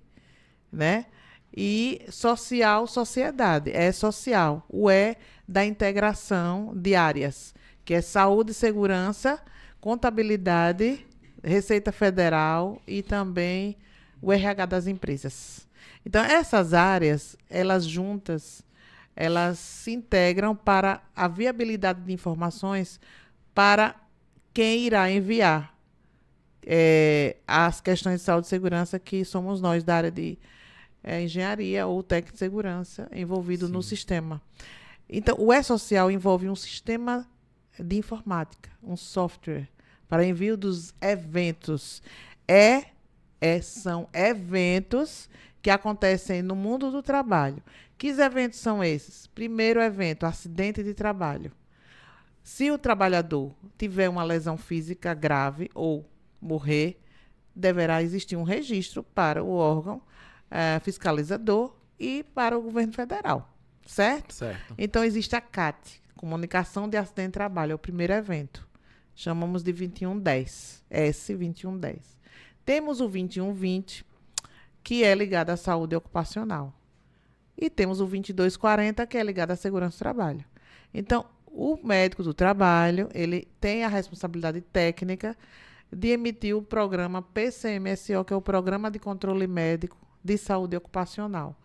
né? E social, sociedade. É social. O E da integração de áreas, que é saúde, segurança, contabilidade, Receita Federal e também o RH das empresas. Então, essas áreas, elas juntas, elas se integram para a viabilidade de informações para quem irá enviar as questões de saúde e segurança, que somos nós da área de engenharia ou técnico de segurança envolvido no sistema. Então, o E-Social envolve um sistema de informática, um software para envio dos eventos. São eventos que acontecem no mundo do trabalho. Que eventos são esses? Primeiro evento, acidente de trabalho. Se o trabalhador tiver uma lesão física grave ou morrer, deverá existir um registro para o órgão fiscalizador e para o governo federal, certo? Certo. Então, existe a CAT, Comunicação de Acidente de Trabalho, é o primeiro evento. Chamamos de 2110, S2110. Temos o 2120, que é ligado à saúde ocupacional. E temos o 2240, que é ligado à segurança do trabalho. Então, o médico do trabalho, ele tem a responsabilidade técnica de emitir o programa PCMSO, que é o Programa de Controle Médico de Saúde Ocupacional.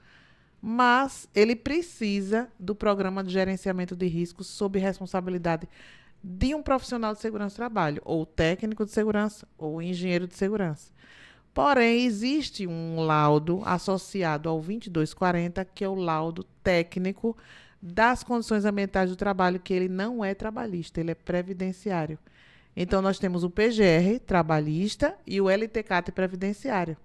Mas ele precisa do Programa de Gerenciamento de Riscos sob responsabilidade de um profissional de segurança do trabalho, ou técnico de segurança, ou engenheiro de segurança. Porém, existe um laudo associado ao 2240, que é o laudo técnico das condições ambientais do trabalho, que ele não é trabalhista, ele é previdenciário. Então, nós temos o PGR, trabalhista, e o LTCAT, previdenciário.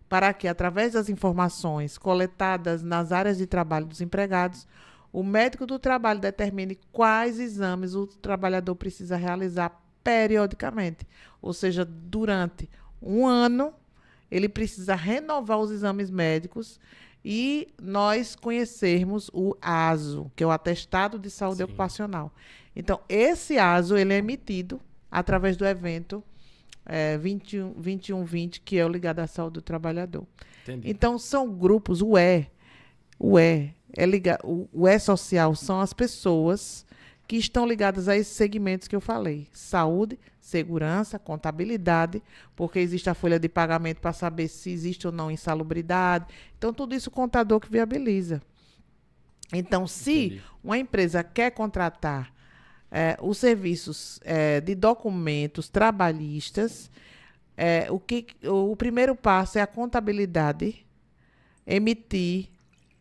Para que, através das informações coletadas nas áreas de trabalho dos empregados, o médico do trabalho determine quais exames o trabalhador precisa realizar periodicamente. Ou seja, durante um ano, ele precisa renovar os exames médicos e nós conhecermos o ASO, que é o Atestado de Saúde Ocupacional. Então, esse ASO ele é emitido através do evento 2120, que é o ligado à saúde do trabalhador. Entendi. Então, são grupos, O E social são as pessoas que estão ligadas a esses segmentos que eu falei. Saúde, segurança, contabilidade, porque existe a folha de pagamento para saber se existe ou não insalubridade. Então, tudo isso o contador que viabiliza. Então, se Entendi. uma empresa quer contratar os serviços de documentos trabalhistas, o primeiro passo é a contabilidade emitir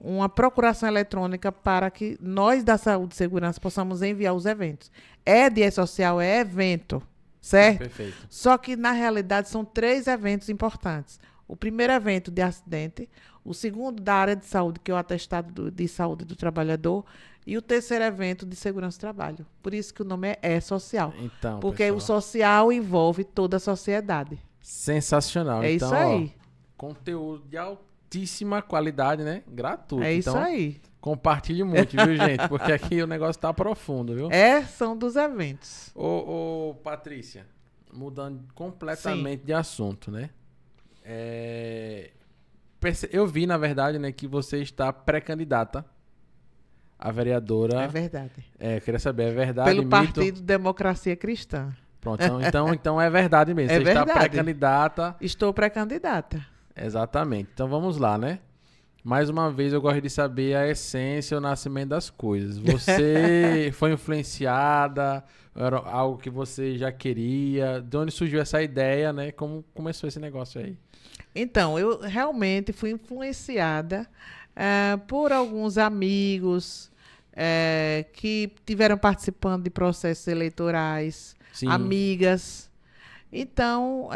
uma procuração eletrônica para que nós da saúde e segurança possamos enviar os eventos. E social é evento, certo? Perfeito. Só que, na realidade, são 3 eventos importantes. O primeiro evento de acidente, o segundo da área de saúde, que é o atestado de saúde do trabalhador, e o terceiro evento de segurança do trabalho. Por isso que o nome é E-Social. Então, Porque pessoal, o social envolve toda a sociedade. sensacional. É Então, isso aí. ó, conteúdo de altíssima qualidade, né? Gratuito. É isso então, aí. compartilhe muito, viu, gente? Porque aqui o negócio tá profundo, viu? São dos eventos. Ô, Patrícia, mudando completamente de assunto, né? Eu vi, na verdade, né, que você está pré-candidata a vereadora. É verdade. Queria saber, é verdade, Pelo mito? Partido Democracia Cristã. Pronto, então é verdade mesmo. É Você está verdade. pré-candidata. Estou pré-candidata. Exatamente. Então vamos lá, né? Mais uma vez eu gosto de saber a essência, o nascimento das coisas. Você foi influenciada? Era algo que você já queria? De onde surgiu essa ideia, né? Como começou esse negócio aí? Então, eu realmente fui influenciada por alguns amigos que tiveram participando de processos eleitorais, Sim. amigas. Então,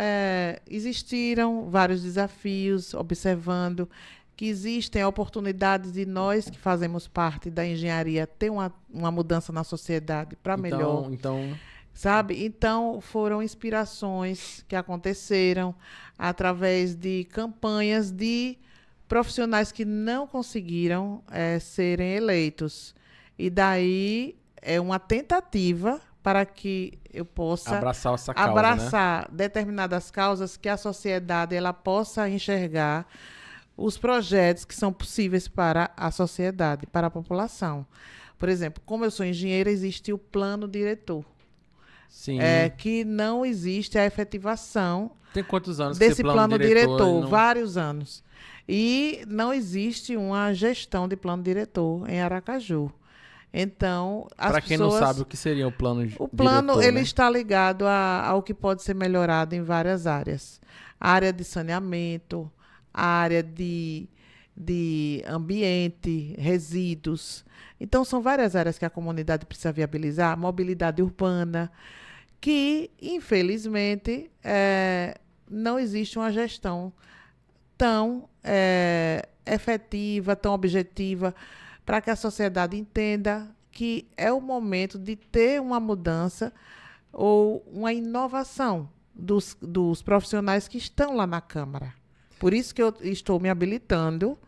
existiram vários desafios, observando que existem oportunidades de nós que fazemos parte da engenharia ter uma mudança na sociedade para melhor. Então, Sabe? Então, foram inspirações que aconteceram através de campanhas de profissionais que não conseguiram serem eleitos. E daí é uma tentativa para que eu possa abraçar essa causa, abraçar determinadas causas que a sociedade ela possa enxergar os projetos que são possíveis para a sociedade, para a população. Por exemplo, como eu sou engenheira, existe o plano diretor. Sim. Que não existe a efetivação Tem quantos anos que desse esse plano diretor? não... Vários anos. E não existe uma gestão de plano diretor em Aracaju. Então, as Para quem pessoas... não sabe o que seria o plano diretor, O plano ele né? está ligado ao que pode ser melhorado em várias áreas. A área de saneamento, a área de ambiente, resíduos. Então, são várias áreas que a comunidade precisa viabilizar. Mobilidade urbana, que, infelizmente, não existe uma gestão tão efetiva, tão objetiva, para que a sociedade entenda que é o momento de ter uma mudança ou uma inovação dos profissionais que estão lá na Câmara. Por isso que eu estou me habilitando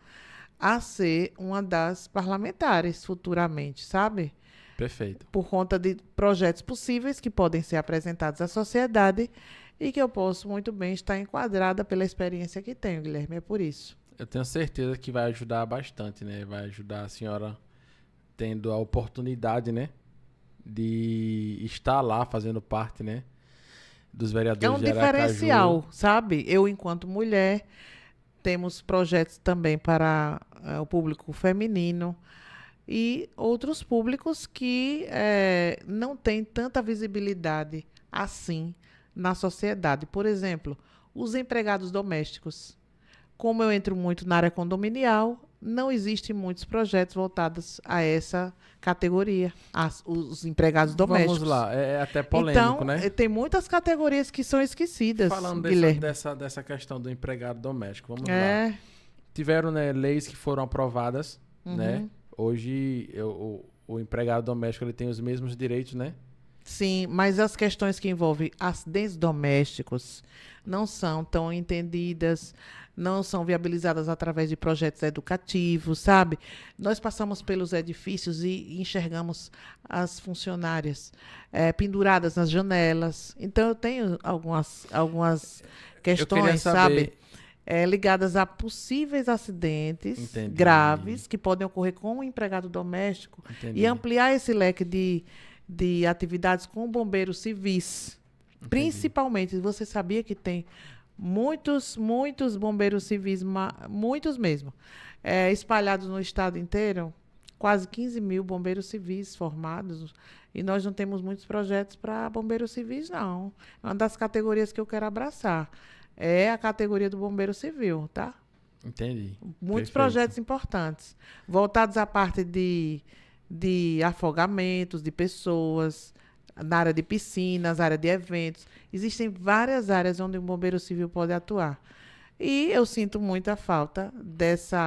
a ser uma das parlamentares futuramente, sabe? Perfeito. Por conta de projetos possíveis que podem ser apresentados à sociedade e que eu posso muito bem estar enquadrada pela experiência que tenho, Guilherme. É por isso. Eu tenho certeza que vai ajudar bastante, né? Vai ajudar a senhora tendo a oportunidade, né? De estar lá fazendo parte, né? Dos vereadores de É um Aracaju. diferencial, sabe? Eu, enquanto mulher, temos projetos também para o público feminino e outros públicos que não têm tanta visibilidade assim na sociedade. Por exemplo, os empregados domésticos. Como eu entro muito na área condominial, não existem muitos projetos voltados a essa categoria, os empregados domésticos. Vamos lá, é até polêmico, então, né? tem muitas categorias que são esquecidas, Falando Guilherme. dessa questão do empregado doméstico, vamos lá. Tiveram, né, leis que foram aprovadas, né? Hoje, o empregado doméstico ele tem os mesmos direitos, né? Sim, mas as questões que envolvem acidentes domésticos não são tão entendidas, não são viabilizadas através de projetos educativos, sabe? Nós passamos pelos edifícios e enxergamos as funcionárias penduradas nas janelas. Então, eu tenho algumas questões, sabe? ligadas a possíveis acidentes Entendi. graves que podem ocorrer com o empregado doméstico Entendi. e ampliar esse leque de atividades com bombeiros civis. Entendi. Principalmente, você sabia que tem muitos bombeiros civis, muitos mesmo, espalhados no estado inteiro? Quase 15 mil bombeiros civis formados. E nós não temos muitos projetos para bombeiros civis, não. É uma das categorias que eu quero abraçar. É a categoria do bombeiro civil, tá? Entendi. Muitos Perfeito. projetos importantes, voltados à parte de afogamentos de pessoas, na área de piscinas, área de eventos. Existem várias áreas onde o bombeiro civil pode atuar. E eu sinto muita falta desse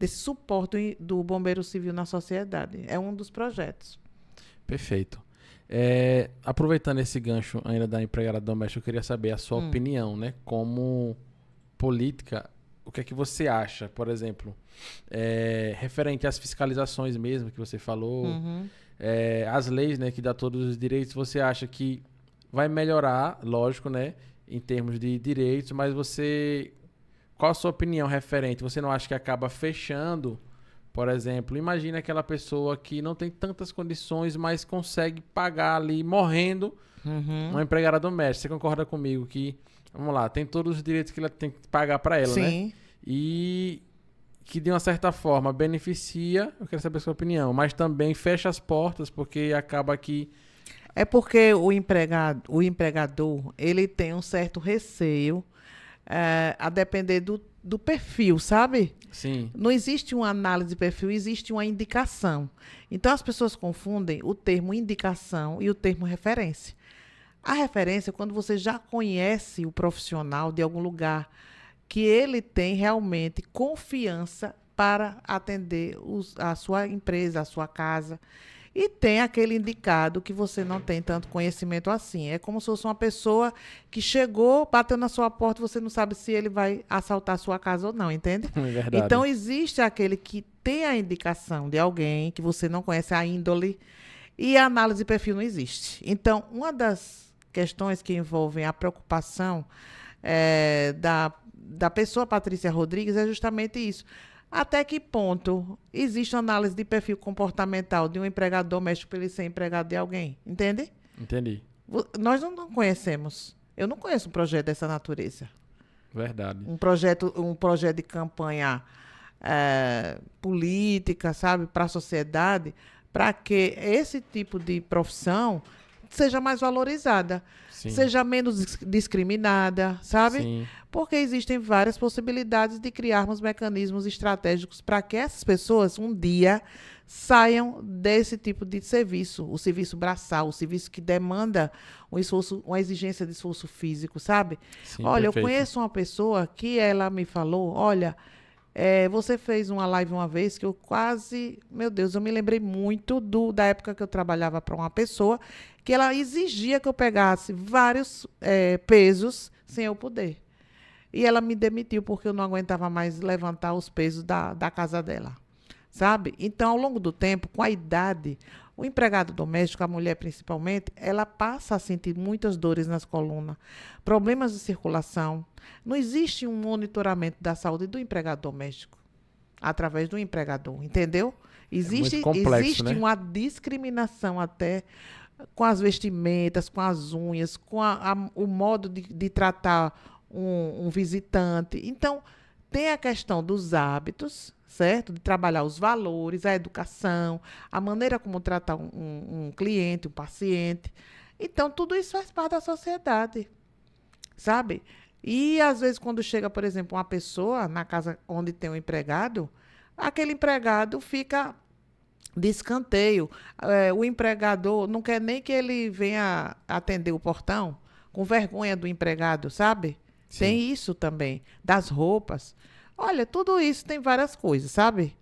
suporte do bombeiro civil na sociedade. É um dos projetos. Perfeito. Aproveitando esse gancho ainda da empregada doméstica, eu queria saber a sua opinião, né? Como política, o que é que você acha, por exemplo, referente às fiscalizações mesmo que você falou, as leis, né, que dá todos os direitos, você acha que vai melhorar, lógico, né, em termos de direitos, mas qual a sua opinião referente? Você não acha que acaba fechando, por exemplo, imagina aquela pessoa que não tem tantas condições, mas consegue pagar ali, morrendo, uma empregada doméstica. Você concorda comigo que, vamos lá, tem todos os direitos que ela tem que pagar para ela, né? Sim. E que de uma certa forma beneficia, eu quero saber a sua opinião, mas também fecha as portas, porque acaba que... É porque o empregador, ele tem um certo receio, a depender do perfil, sabe? Sim, Não existe uma análise de perfil, existe uma indicação. Então, as pessoas confundem o termo indicação e o termo referência. A referência é quando você já conhece o profissional de algum lugar, que ele tem realmente confiança para atender a sua empresa, a sua casa. E tem aquele indicado que você não tem tanto conhecimento assim. É como se fosse uma pessoa que chegou, bateu na sua porta, você não sabe se ele vai assaltar a sua casa ou não, entende? é verdade. Então, existe aquele que tem a indicação de alguém que você não conhece a índole e a análise de perfil não existe. Então, uma das questões que envolvem a preocupação da pessoa Patrícia Rodrigues é justamente isso. Até que ponto existe uma análise de perfil comportamental de um empregado doméstico para ele ser empregado de alguém? Entende? Entendi. Nós não conhecemos. Eu não conheço um projeto dessa natureza. Verdade. Um projeto de campanha política, sabe, para a sociedade, para que esse tipo de profissão seja mais valorizada, Sim. seja menos discriminada, sabe? Sim. Porque existem várias possibilidades de criarmos mecanismos estratégicos para que essas pessoas um dia saiam desse tipo de serviço, o serviço braçal, o serviço que demanda um esforço, uma exigência de esforço físico, sabe? Sim, olha, perfeito. eu conheço uma pessoa que ela me falou, olha, você fez uma live uma vez que eu quase, meu Deus, eu me lembrei muito da época que eu trabalhava para uma pessoa que ela exigia que eu pegasse vários pesos sem eu poder. E ela me demitiu porque eu não aguentava mais levantar os pesos da casa dela, sabe? Então, ao longo do tempo, com a idade, o empregado doméstico, a mulher principalmente, ela passa a sentir muitas dores nas colunas, problemas de circulação. Não existe um monitoramento da saúde do empregado doméstico através do empregador, entendeu? Existe, muito complexo, existe né? uma discriminação até com as vestimentas, com as unhas, com o modo de tratar um visitante. Então, tem a questão dos hábitos, certo? De trabalhar os valores, a educação, a maneira como tratar um cliente, um paciente. Então, tudo isso faz parte da sociedade, sabe? E, às vezes, quando chega, por exemplo, uma pessoa na casa onde tem um empregado, aquele empregado fica de escanteio. O empregador não quer nem que ele venha atender o portão, com vergonha do empregado, sabe? Sim. Tem isso também, das roupas. Olha, tudo isso tem várias coisas, sabe?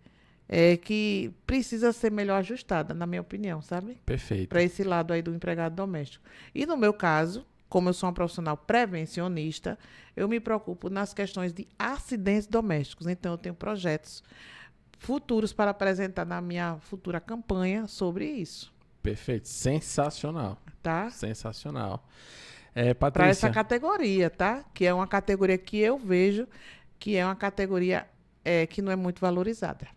Que precisa ser melhor ajustada, na minha opinião, sabe? Perfeito. Para esse lado aí do empregado doméstico. E no meu caso, como eu sou uma profissional prevencionista, eu me preocupo nas questões de acidentes domésticos. Então, eu tenho projetos futuros para apresentar na minha futura campanha sobre isso. Perfeito. Sensacional. Tá? Sensacional. para essa Patrícia, categoria, tá? Que é uma categoria que eu vejo que é uma categoria que não é muito valorizada.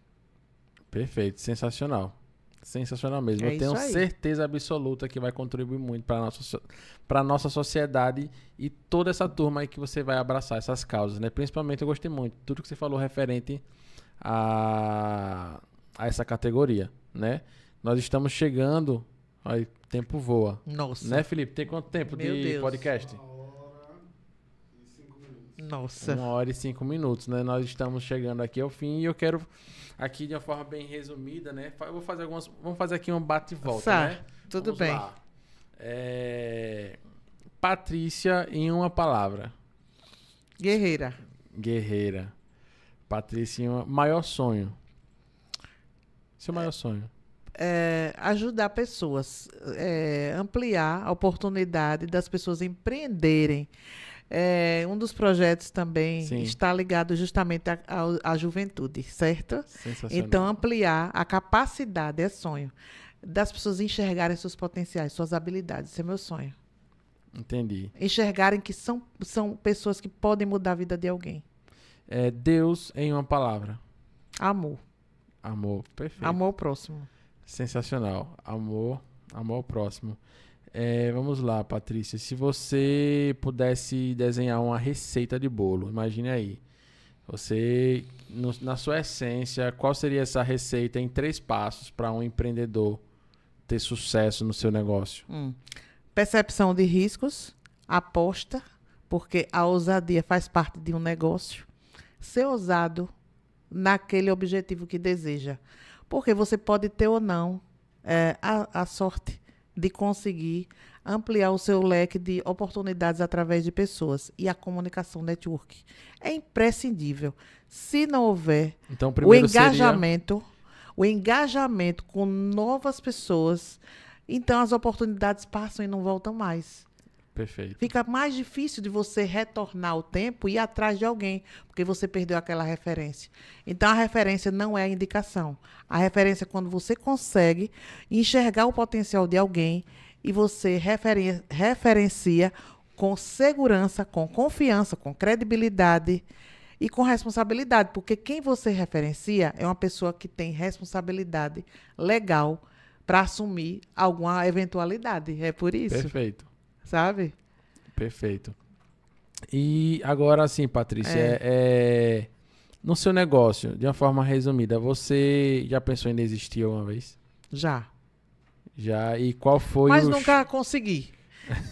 perfeito, sensacional. Sensacional mesmo. É Eu tenho isso aí. certeza absoluta que vai contribuir muito para nossa sociedade e toda essa turma aí que você vai abraçar essas causas, né? Principalmente eu gostei muito tudo que você falou referente a essa categoria, né? Nós estamos chegando, aí, tempo voa, Nossa. né, Felipe? Tem quanto tempo Meu de Deus. podcast? 1 hora e 5 minutos. Nossa. 1 hora e 5 minutos, né? Nós estamos chegando aqui ao fim e eu quero aqui de uma forma bem resumida, né? Eu vou fazer vamos fazer aqui um bate e volta, Tá, né? tudo Vamos bem. lá. Patrícia em uma palavra. Guerreira. Guerreira. Patrícia em maior sonho. Seu maior sonho. Ajudar pessoas, ampliar a oportunidade das pessoas empreenderem. Um dos projetos também Sim. está ligado justamente à juventude, certo? Sensacional. Então, ampliar a capacidade, é sonho, das pessoas enxergarem seus potenciais, suas habilidades. Esse é meu sonho. Entendi. Enxergarem que são pessoas que podem mudar a vida de alguém. Deus em uma palavra. Amor. Amor. Perfeito. Amor ao próximo. Sensacional. Amor ao próximo. Vamos lá, Patrícia. Se você pudesse desenhar uma receita de bolo, imagine aí. Você, na sua essência, qual seria essa receita em 3 passos para um empreendedor ter sucesso no seu negócio? Percepção de riscos, aposta, porque a ousadia faz parte de um negócio. Ser ousado naquele objetivo que deseja. Porque você pode ter ou não a sorte de conseguir ampliar o seu leque de oportunidades através de pessoas. E a comunicação network é imprescindível. Se não houver Então, o primeiro engajamento com novas pessoas, então as oportunidades passam e não voltam mais. Perfeito. Fica mais difícil de você retornar o tempo e ir atrás de alguém, porque você perdeu aquela referência. Então, a referência não é a indicação. A referência é quando você consegue enxergar o potencial de alguém e você referencia com segurança, com confiança, com credibilidade e com responsabilidade. Porque quem você referencia é uma pessoa que tem responsabilidade legal para assumir alguma eventualidade. É por isso. Perfeito. Sabe? Perfeito. E agora sim, Patrícia, no seu negócio, de uma forma resumida, você já pensou em desistir alguma vez? Já. Já. E qual foi Mas nunca consegui.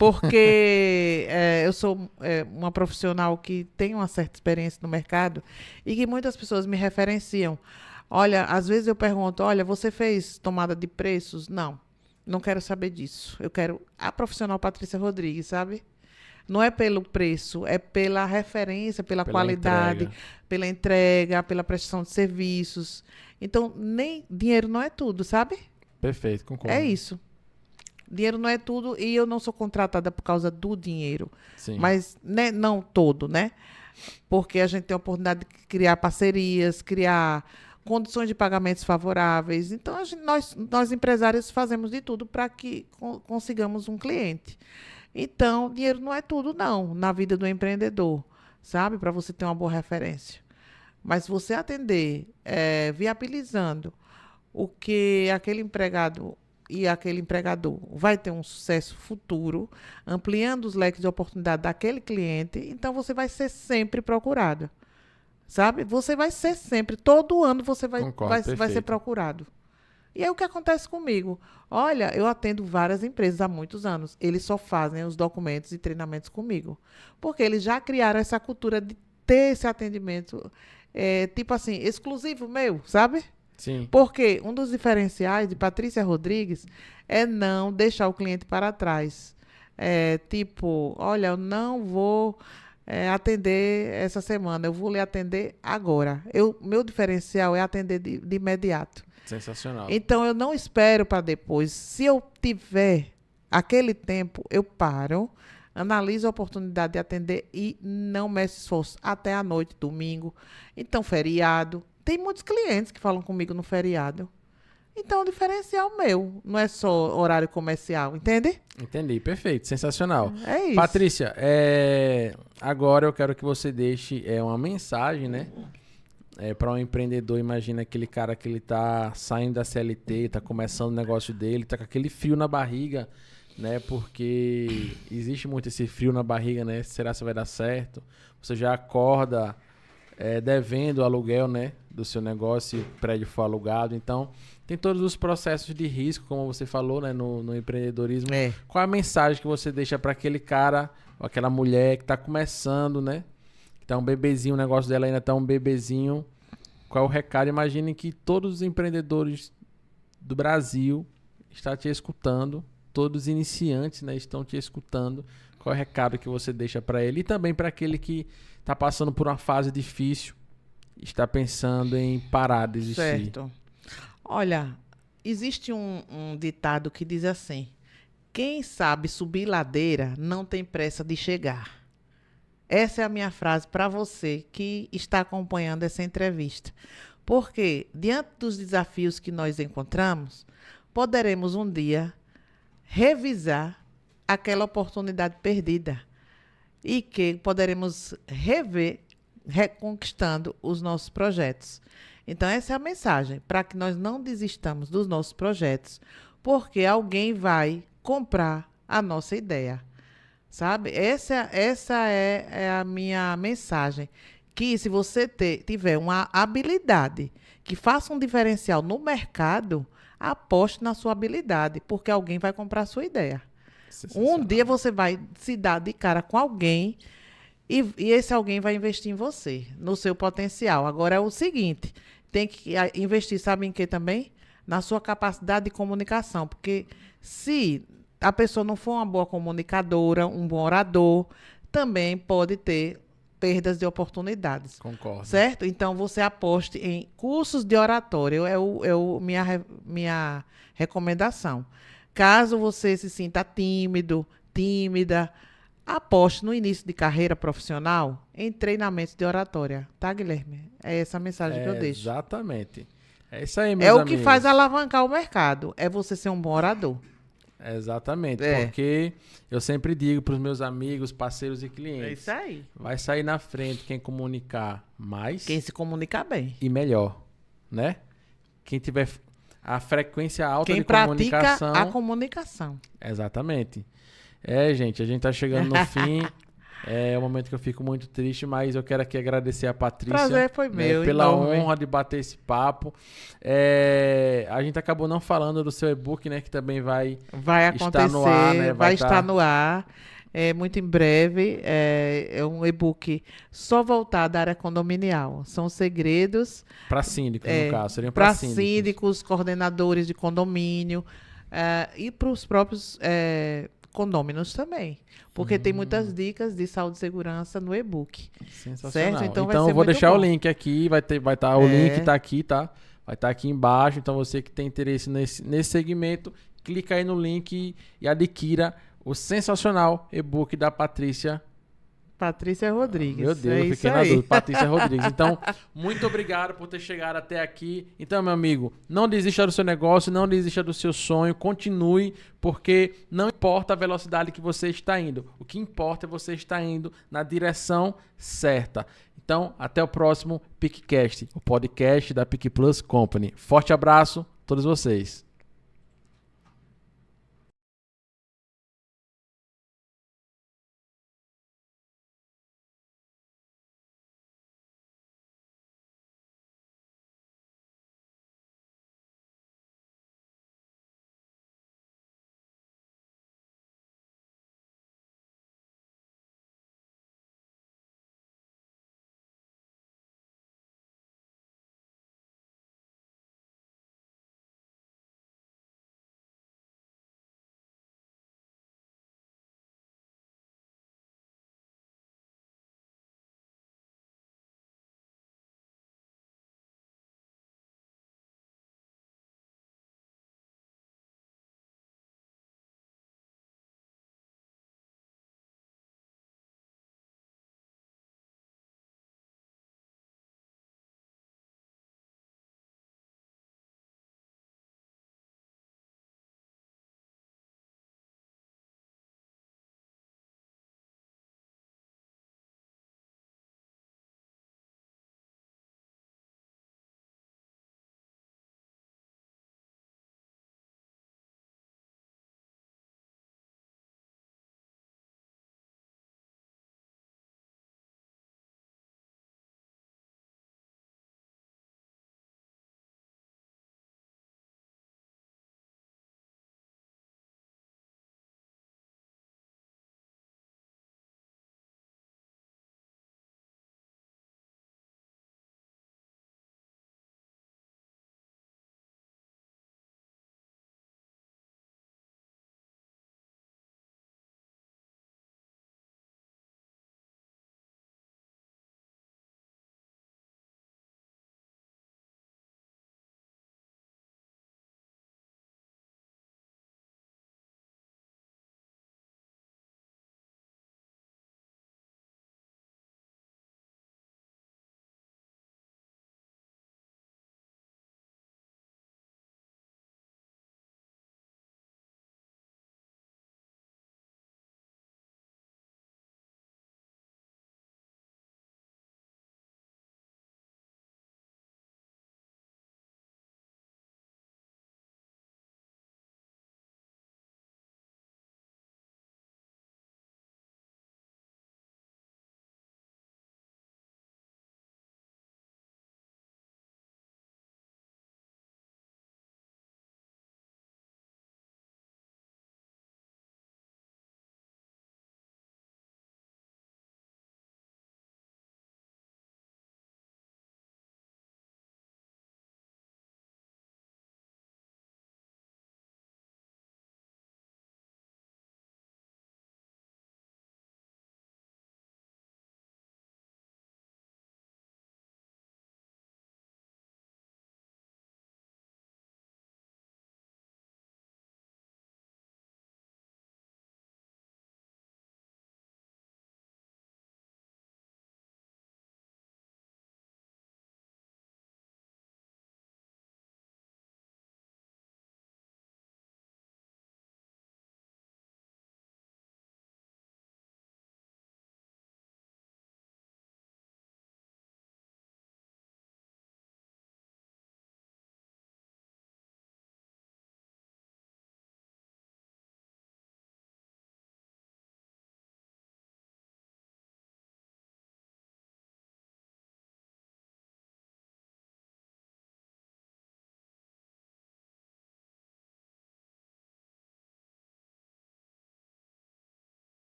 Porque eu sou uma profissional que tem uma certa experiência no mercado e que muitas pessoas me referenciam. Olha, às vezes eu pergunto, olha, você fez tomada de preços? Não quero saber disso. Eu quero a profissional Patrícia Rodrigues, sabe? Não é pelo preço, é pela referência, pela qualidade, pela entrega, pela prestação de serviços. Então, nem dinheiro não é tudo, sabe? Perfeito, concordo. É isso. Dinheiro não é tudo e eu não sou contratada por causa do dinheiro. Sim. Mas não todo, né? Porque a gente tem a oportunidade de criar parcerias, criar condições de pagamentos favoráveis. Então, nós empresários fazemos de tudo para que consigamos um cliente. Então, dinheiro não é tudo, não, na vida do empreendedor, sabe? Para você ter uma boa referência. Mas você atender, viabilizando o que aquele empregado e aquele empregador vai ter um sucesso futuro, ampliando os leques de oportunidade daquele cliente, então você vai ser sempre procurado. Sabe? Você vai ser sempre, todo ano você vai ser procurado. E é o que acontece comigo. Olha, eu atendo várias empresas há muitos anos. Eles só fazem os documentos e treinamentos comigo. Porque eles já criaram essa cultura de ter esse atendimento, tipo assim, exclusivo meu, sabe? Sim. Porque um dos diferenciais de Patrícia Rodrigues é não deixar o cliente para trás. Tipo, olha, eu não vou atender essa semana, eu vou lhe atender agora. Meu diferencial é atender de imediato. Sensacional. Então, eu não espero para depois. Se eu tiver aquele tempo, eu paro, analiso a oportunidade de atender e não meço esforço até a noite, domingo. Então, feriado. Tem muitos clientes que falam comigo no feriado. Então, o diferencial meu não é só horário comercial, entende? Entendi, perfeito, sensacional. É isso. Patrícia, agora eu quero que você deixe uma mensagem, né? Para um empreendedor. Imagina aquele cara que ele tá saindo da CLT, tá começando o negócio dele, tá com aquele frio na barriga, né? Porque existe muito esse frio na barriga, né? Será que vai dar certo? Você já acorda devendo o aluguel, né? Do seu negócio, se o prédio for alugado. Então, tem todos os processos de risco, como você falou, né? No empreendedorismo. Qual é a mensagem que você deixa para aquele cara, ou aquela mulher que tá começando, né? Que tá um bebezinho, o negócio dela ainda tá um bebezinho. Qual é o recado? Imagine que todos os empreendedores do Brasil estão te escutando, todos os iniciantes, né, estão te escutando. Qual é o recado que você deixa para ele? E também para aquele que está passando por uma fase difícil, está pensando em parar de existir. Certo. Olha, existe um ditado que diz assim: quem sabe subir ladeira não tem pressa de chegar. Essa é a minha frase para você que está acompanhando essa entrevista. Porque, diante dos desafios que nós encontramos, poderemos um dia revisar aquela oportunidade perdida e que poderemos rever, reconquistando os nossos projetos. Então, essa é a mensagem, para que nós não desistamos dos nossos projetos, porque alguém vai comprar a nossa ideia. Sabe? Essa é a minha mensagem. Que se você tiver uma habilidade que faça um diferencial no mercado, aposte na sua habilidade, porque alguém vai comprar a sua ideia. Um dia você vai se dar de cara com alguém e esse alguém vai investir em você, no seu potencial. Agora é o seguinte, tem que investir, sabe em quê também? Na sua capacidade de comunicação, porque se a pessoa não for uma boa comunicadora, um bom orador, também pode ter perdas de oportunidades. Concordo. Certo? Então, você aposte em cursos de oratória. Minha recomendação. Caso você se sinta tímida, aposte no início de carreira profissional em treinamentos de oratória. Tá, Guilherme? É essa a mensagem que eu deixo. Exatamente. É isso aí, meus amigos. amigos. O que faz alavancar o mercado. É você ser um bom orador. Exatamente, porque eu sempre digo para os meus amigos, parceiros e clientes. É isso aí. Vai sair na frente quem comunicar mais. Quem se comunicar bem. E melhor, né? Quem tiver a frequência alta quem de comunicação. Quem pratica a comunicação. Exatamente. Gente, a gente tá chegando no fim. É um momento que eu fico muito triste, mas eu quero aqui agradecer a Patrícia. Prazer foi meu. Pela honra de bater esse papo. A gente acabou não falando do seu e-book, né? Que também vai acontecer, estar no ar, né? Vai estar no ar. Muito em breve. É um e-book só voltado à área condominial. São segredos. Para síndicos, no caso. Seriam para síndicos, coordenadores de condomínio e para os próprios condôminos também. Porque tem muitas dicas de saúde e segurança no e-book. Sensacional. Certo? Então eu vou deixar o link aqui, vai estar o link tá aqui, tá? Vai estar aqui embaixo. Então você que tem interesse nesse segmento, clica aí no link e adquira o sensacional e-book da Patrícia Rodrigues. Meu Deus, eu fiquei na dúvida. Patrícia Rodrigues. Então, muito obrigado por ter chegado até aqui. Então, meu amigo, não desista do seu negócio, não desista do seu sonho, continue, porque não importa a velocidade que você está indo. O que importa é você estar indo na direção certa. Então, até o próximo PicCast, o podcast da PicPlus Company. Forte abraço a todos vocês.